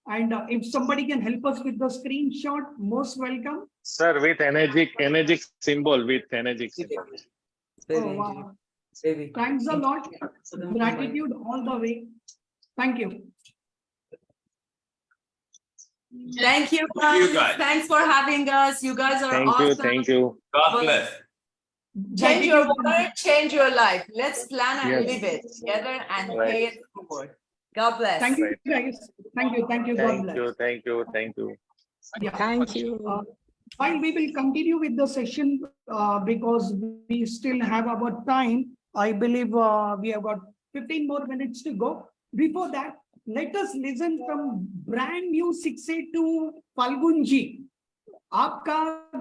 [SPEAKER 4] And if somebody can help us with the screenshot, most welcome.
[SPEAKER 2] Sir, with Energetic symbol, with Energetic symbol.
[SPEAKER 4] Oh, wow. Thanks a lot. Gratitude all the way. Thank you.
[SPEAKER 3] Thank you,
[SPEAKER 5] guys.
[SPEAKER 3] Thanks for having us. You guys are
[SPEAKER 2] Thank
[SPEAKER 3] awesome.
[SPEAKER 2] you, thank you.
[SPEAKER 5] God bless.
[SPEAKER 3] Change your water, change your life. Let's plan and
[SPEAKER 2] Yes.
[SPEAKER 3] live it together and
[SPEAKER 2] Right.
[SPEAKER 3] pay it forward. God bless.
[SPEAKER 4] Thank you,
[SPEAKER 2] Right.
[SPEAKER 4] guys. Thank you. Thank you. God
[SPEAKER 2] Thank
[SPEAKER 4] bless.
[SPEAKER 2] you, thank you, thank you.
[SPEAKER 4] Yeah.
[SPEAKER 7] Thank you.
[SPEAKER 4] While we will continue with the session because we still have our time, I believe we have got 15 more minutes to go. Before that, let us listen from brand new 682 Falgunji. Aapka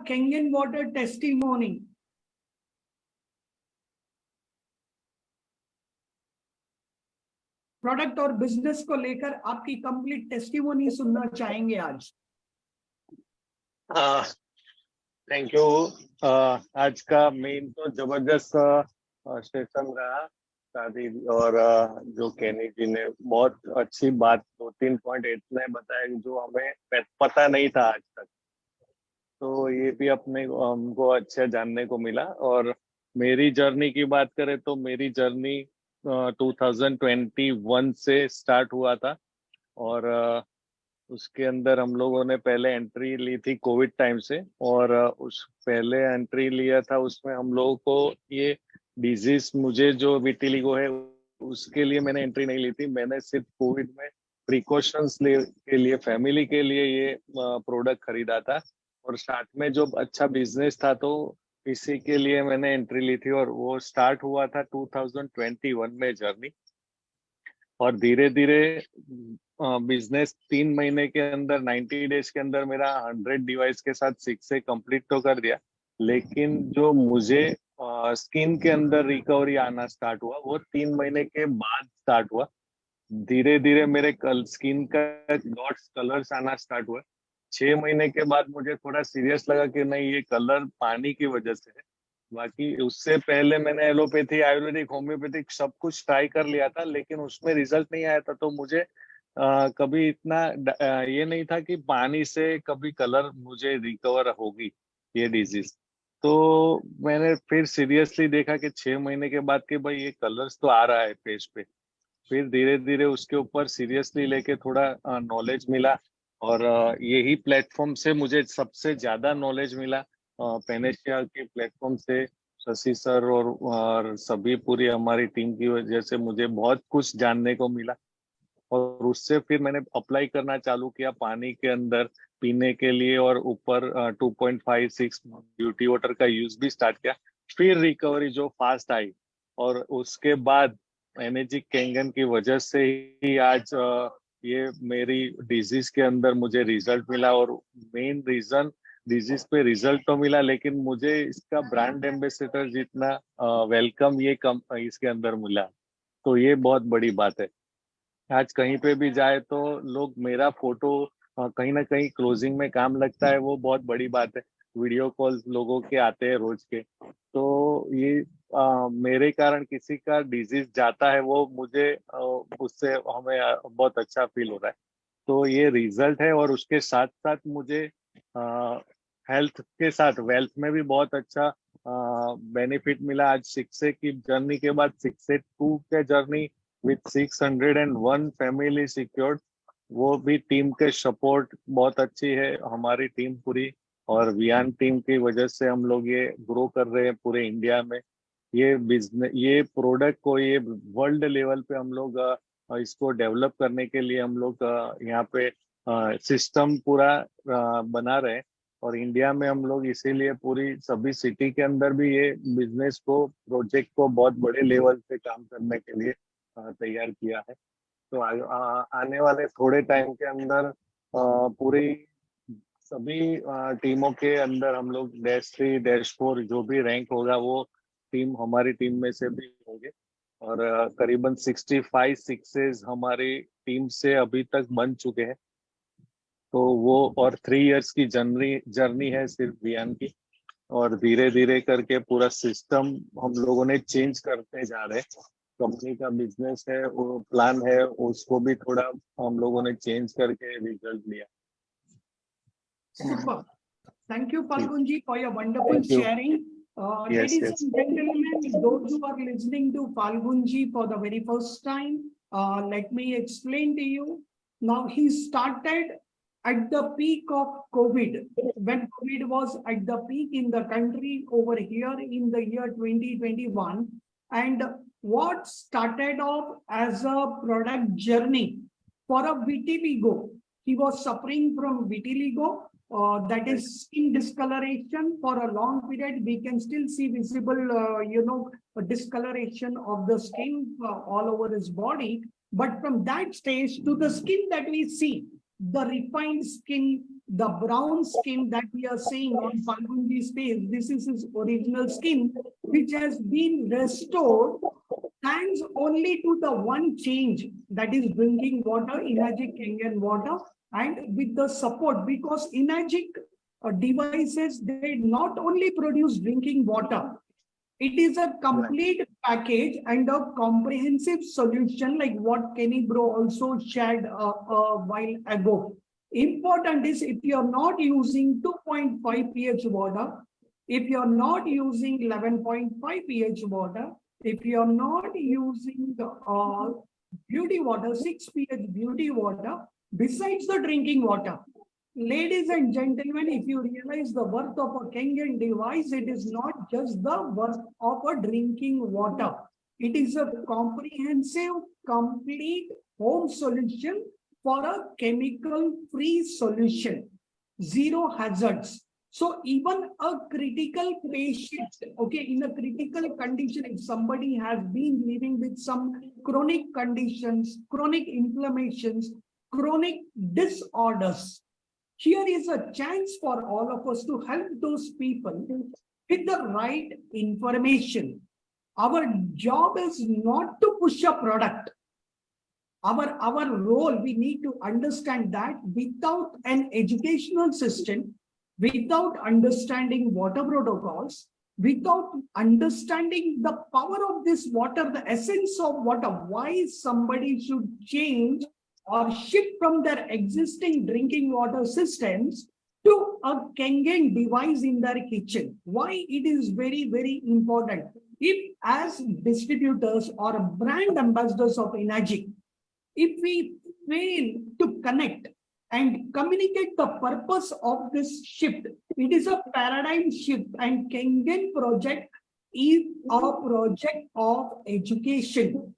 [SPEAKER 4] Kangen water testimony. Product और business को लेकर आपकी complete testimony सुनना चाहेंगे आज।
[SPEAKER 2] Thank you. आज का main तो जबरदस्त सेशन रहा शादी, और जो केनी जी ने बहुत अच्छी बात 2-3 पॉइंट इतने बताया जो हमें पता नहीं था आज तक, तो ये भी हमको अच्छा जानने को मिला। और मेरी जर्नी की बात करें तो मेरी जर्नी 2021 से स्टार्ट हुआ था, और उसके अंदर हम लोगों ने पहले एंट्री ली थी कोविड टाइम से, और उस पहले एंट्री लिया था उसमें हम लोगों को ये डिजीज, मुझे जो विटिलिगो है उसके लिए मैंने एंट्री नहीं ली थी। मैंने सिर्फ कोविड में प्रिकॉशंस के लिए फैमिली के लिए ये प्रोडक्ट खरीदा था, और साथ में जो अच्छा बिजनेस था तो इसी के लिए मैंने एंट्री ली थी, और वो स्टार्ट हुआ था 2021 में जर्नी। और धीरे धीरे बिजनेस 3 महीने के अंदर 90 डेज के अंदर मेरा 100 डिवाइस के साथ 6 से कंप्लीट तो कर दिया, लेकिन जो मुझे स्किन के अंदर रिकवरी आना स्टार्ट हुआ वो 3 महीने के बाद स्टार्ट हुआ। धीरे धीरे मेरे स्किन का डॉट्स कलर्स आना स्टार्ट हुआ। 6 महीने के बाद मुझे थोड़ा सीरियस लगा कि नहीं, ये कलर पानी की वजह से है। बाकी उससे पहले मैंने एलोपैथी, आयुर्वेदिक, होम्योपैथिक सब कुछ ट्राई कर लिया था, लेकिन उसमें रिजल्ट नहीं आया था। तो मुझे कभी इतना ये नहीं था कि पानी से कभी कलर मुझे रिकवर होगी ये डिजीज। तो मैंने फिर सीरियसली देखा कि 6 महीने के बाद कि भाई ये कलर्स तो आ रहा है फेस पे। फिर धीरे धीरे उसके ऊपर सीरियसली लेके थोड़ा नॉलेज मिला, और यही प्लेटफॉर्म से मुझे सबसे ज्यादा नॉलेज मिला। पेनेशिया के प्लेटफॉर्म से शशि सर और सभी पूरी हमारी टीम की वजह से मुझे बहुत कुछ जानने को मिला। और उससे फिर मैंने अप्लाई करना चालू किया पानी के अंदर पीने के लिए, और ऊपर 2.56 ब्यूटी वाटर का यूज भी स्टार्ट किया। फिर रिकवरी जो फास्ट आई, और उसके बाद एनर्जी कैंगन की वजह से ही आज ये मेरी डिजीज के अंदर मुझे रिजल्ट मिला। और मेन रीजन, डिजीज पे रिजल्ट तो मिला, लेकिन मुझे इसका ब्रांड एम्बेसडर जितना वेलकम ये कम इसके अंदर मिला। तो ये बहुत बड़ी बात है। आज कहीं पे भी जाए तो लोग मेरा फोटो कहीं ना कहीं क्लोजिंग में काम लगता है, वो बहुत बड़ी बात है। वीडियो कॉल्स लोगों के आते हैं रोज के। तो ये मेरे कारण किसी का डिजीज जाता है, वो मुझे उससे हमें बहुत अच्छा फील हो रहा है। तो ये रिजल्ट है, और उसके साथ साथ मुझे हेल्थ के साथ वेल्थ में भी बहुत अच्छा बेनिफिट मिला। आज 6A की जर्नी के बाद 6A2 के जर्नी विथ 601 फैमिली सिक्योर्ड, वो भी टीम के सपोर्ट बहुत अच्छी है हमारी टीम पूरी। और वियान टीम की वजह से हम लोग ये ग्रो कर रहे हैं पूरे इंडिया में। ये बिजनेस, ये प्रोडक्ट को ये वर्ल्ड लेवल पे हम लोग इसको डेवलप करने के लिए हम लोग यहाँ पे सिस्टम पूरा बना रहे हैं। और इंडिया में हम लोग इसीलिए पूरी सभी सिटी के अंदर भी ये बिजनेस को, प्रोजेक्ट को बहुत बड़े लेवल पे काम करने के लिए तैयार किया है। तो आने वाले थोड़े टाइम के अंदर पूरी सभी टीमों के अंदर हम लोग -3 -4 जो भी रैंक होगा वो टीम हमारी टीम में से भी होंगे। और करीबन 65 सिक्सेस हमारी टीम से अभी तक बन चुके हैं। तो वो, और 3 इयर्स की जर्नी जर्नी है सिर्फ वियान की। और धीरे धीरे करके पूरा सिस्टम हम लोगों ने चेंज करते जा रहे हैं। कंपनी का बिजनेस है, वो प्लान है, उसको भी थोड़ा हम लोगों ने चेंज करके रिजल्ट लिया।
[SPEAKER 4] Super. Thank you, Falgunji, for your wonderful
[SPEAKER 2] Thank you.
[SPEAKER 4] sharing.
[SPEAKER 2] Yes,
[SPEAKER 4] Ladies
[SPEAKER 2] yes.
[SPEAKER 4] and gentlemen, those who are listening to Falgunji for the very first time, let me explain to you. Now, he started at the peak of COVID, when COVID was at the peak in the country over here in the year 2021. And what started off as a product journey for a vitiligo, he was suffering from vitiligo. That is skin discoloration for a long period. We can still see visible, a discoloration of the skin all over his body. But from that stage to the skin that we see, the refined skin, the brown skin that we are seeing on Falgunji's face, this is his original skin, which has been restored thanks only to the one change, that is drinking water, Inagic Kangen water, and with the support, because Inagic devices, they not only produce drinking water, it is a complete package and a comprehensive solution, like what Kenny Bro also shared a while ago. Important is, if you are not using 2.5 pH water, if you are not using 11.5 pH water, if you are not using the beauty water, 6 pH beauty water, besides the drinking water. Ladies and gentlemen, if you realize the worth of a Kangen device, it is not just the worth of a drinking water. It is a comprehensive, complete home solution for a chemical-free solution. Zero hazards. So even a critical patient, okay, in a critical condition, if somebody has been living with some chronic conditions, chronic inflammations, chronic disorders, here is a chance for all of us to help those people with the right information. Our job is not to push a product. Our role, we need to understand that without an educational system, without understanding water protocols, without understanding the power of this water, the essence of water, why somebody should change or shift from their existing drinking water systems to a Kangen device in their kitchen. Why it is very, very important. If as distributors or brand ambassadors of Inagic, if we fail to connect and communicate the purpose of this shift, it is a paradigm shift, and Kangen project is a project of education.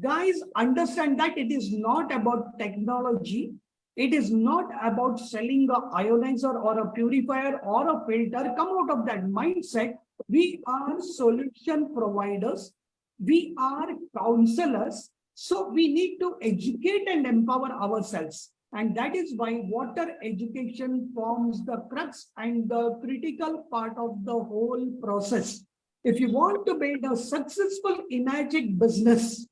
[SPEAKER 4] Guys, understand that it is not about technology. It is not about selling a ionizer or a purifier or a filter. Come out of that mindset. We are solution providers. We are counselors. So we need to educate and empower ourselves. And that is why water education forms the crux and the critical part of the whole process. If you want to build a successful energetic business,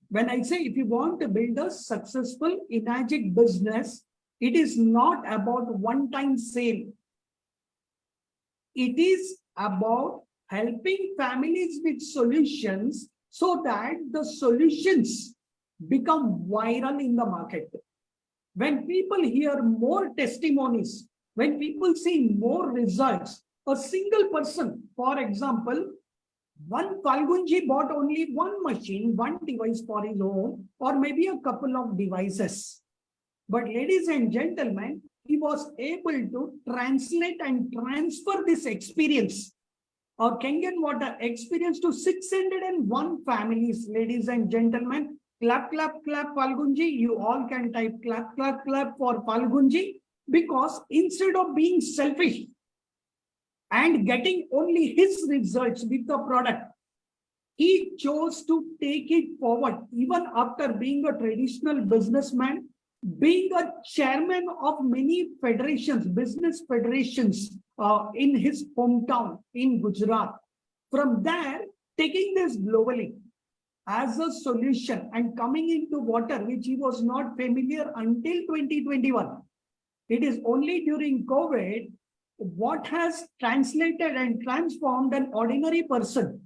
[SPEAKER 4] when I say if you want to build a successful energetic business, it is not about one-time sale. It is about helping families with solutions so that the solutions become viral in the market. When people hear more testimonies, when people see more results, a single person, for example, one Falgunji bought only one machine, one device for his home, or maybe a couple of devices. But ladies and gentlemen, he was able to translate and transfer this experience or Kangen water experience to 601 families, ladies and gentlemen. Clap, clap, clap, Falgunji. You all can type clap, clap, clap for Falgunji, because instead of being selfish and getting only his results with the product, he chose to take it forward, even after being a traditional businessman, being a chairman of many federations, business federations in his hometown in Gujarat. From there, taking this globally as a solution and coming into water, which he was not familiar until 2021. It is only during COVID what has translated and transformed an ordinary person.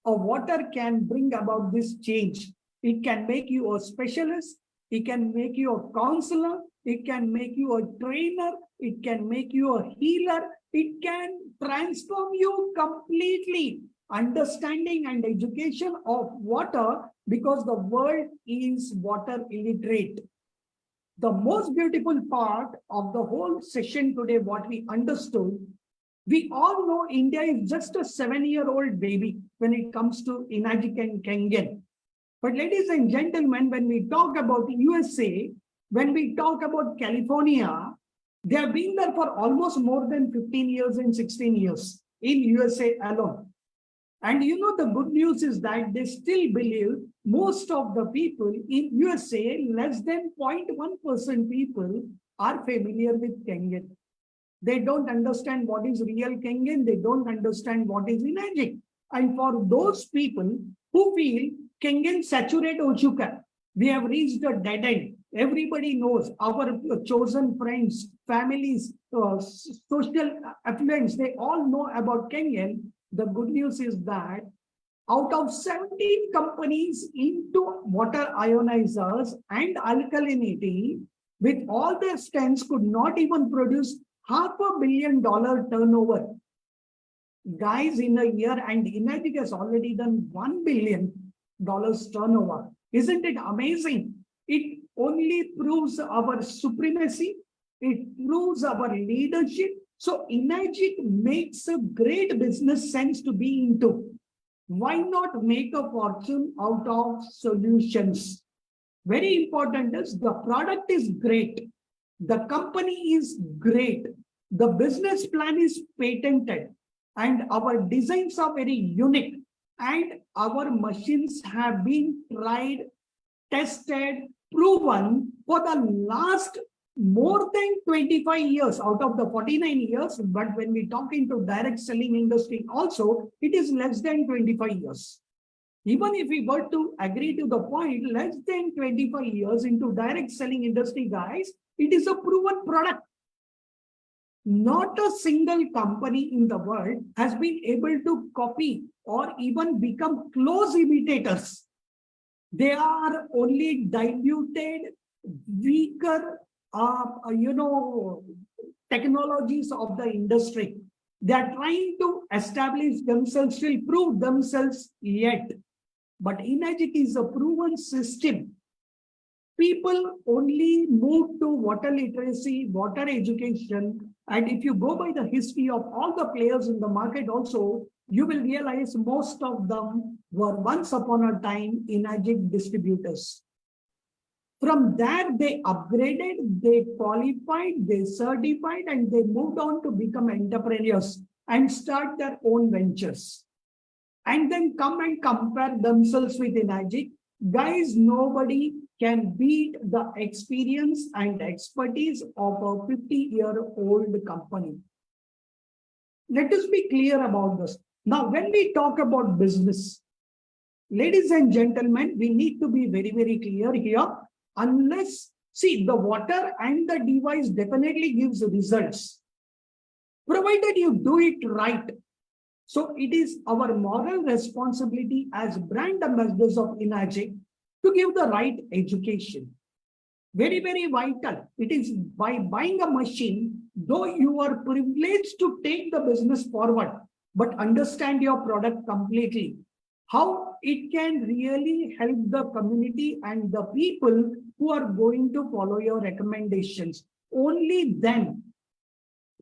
[SPEAKER 4] A water can bring about this change. It can make you a specialist. It can make you a counselor. It can make you a trainer. It can make you a healer. It can transform you completely. Understanding and education of water, because the world is water illiterate. The most beautiful part of the whole session today, what we understood, we all know India is just a 7-year-old baby when it comes to Inajik and Kangen. But ladies and gentlemen, when we talk about USA, when we talk about California, they have been there for almost more than 15 years and 16 years in USA alone. And you know, the good news is that they still believe most of the people in USA, less than 0.1% people are familiar with Kangen. They don't understand what is real Kangen. They don't understand what is Inajik. And for those people who feel Kangen saturate Ochuka, we have reached a dead end. Everybody knows, our chosen friends, families, social affluents, they all know about Kangen. The good news is that out of 17 companies into water ionizers and alkalinity, with all their strengths, could not even produce $500 million turnover. Guys, in a year, and Inajik has already done $1 billion turnover. Isn't it amazing? It only proves our supremacy. It proves our leadership. So Inajik makes a great business sense to be into. Why not make a fortune out of solutions? Very important is the product is great. The company is great. The business plan is patented. And our designs are very unique. And our machines have been tried, tested, proven for the last more than 25 years out of the 49 years. But when we talk into direct selling industry also, it is less than 25 years. Even if we were to agree to the point, less than 25 years into direct selling industry, guys, it is a proven product. Not a single company in the world has been able to copy or even become close imitators. They are only diluted, weaker, technologies of the industry. They are trying to establish themselves, still prove themselves yet. But Inajik is a proven system. People only move to water literacy, water education. And if you go by the history of all the players in the market also, you will realize most of them were once upon a time Enagic distributors. From there, they upgraded, they qualified, they certified, and they moved on to become entrepreneurs and start their own ventures. And then come and compare themselves with Enagic. Guys, nobody can beat the experience and expertise of a 50-year-old company. Let us be clear about this. Now, when we talk about business, ladies and gentlemen, we need to be very, very clear here. Unless, see, the water and the device definitely gives results, provided you do it right. So it is our moral responsibility as brand ambassadors of Enagic to give the right education. Very, very vital. It is by buying a machine, though you are privileged to take the business forward, but understand your product completely, how it can really help the community and the people who are going to follow your recommendations. Only then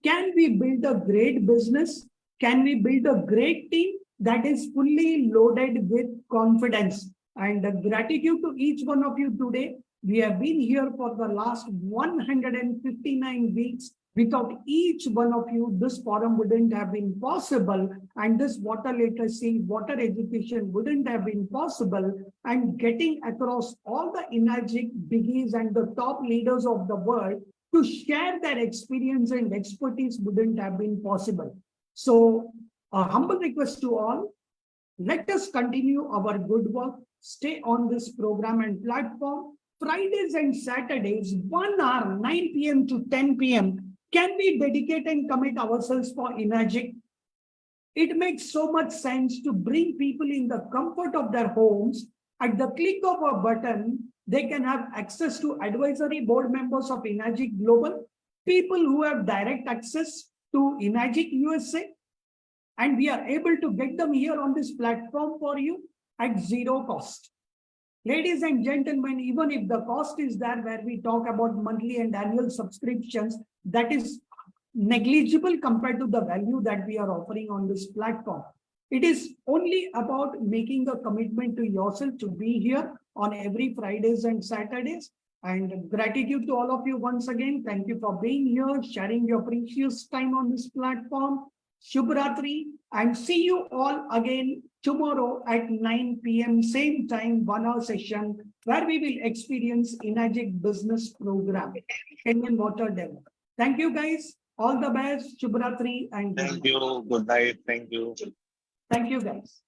[SPEAKER 4] can we build a great business, can we build a great team that is fully loaded with confidence. And gratitude to each one of you today. We have been here for the last 159 weeks. Without each one of you, this forum wouldn't have been possible, and this water literacy, water education wouldn't have been possible, and getting across all the Enagic biggies and the top leaders of the world to share their experience and expertise wouldn't have been possible. So a humble request to all, let us continue our good work, stay on this program and platform. Fridays and Saturdays, 1 hour, 9 p.m. to 10 p.m., can we dedicate and commit ourselves for Enagic? It makes so much sense to bring people in the comfort of their homes. At the click of a button, they can have access to advisory board members of Enagic Global, people who have direct access to Enagic USA, and we are able to get them here on this platform for you at zero cost. Ladies and gentlemen, even if the cost is there where we talk about monthly and annual subscriptions, that is negligible compared to the value that we are offering on this platform. It is only about making a commitment to yourself to be here on every Fridays and Saturdays. And gratitude to all of you once again. Thank you for being here, sharing your precious time on this platform. Shubhratri, and see you all again tomorrow at 9 p.m. same time, 1 hour session where we will experience Enagic business program, Kenyan water demo. Thank you guys. All the best. Shubhratri and
[SPEAKER 2] Thank you. Good night. Thank you.
[SPEAKER 4] Thank you guys.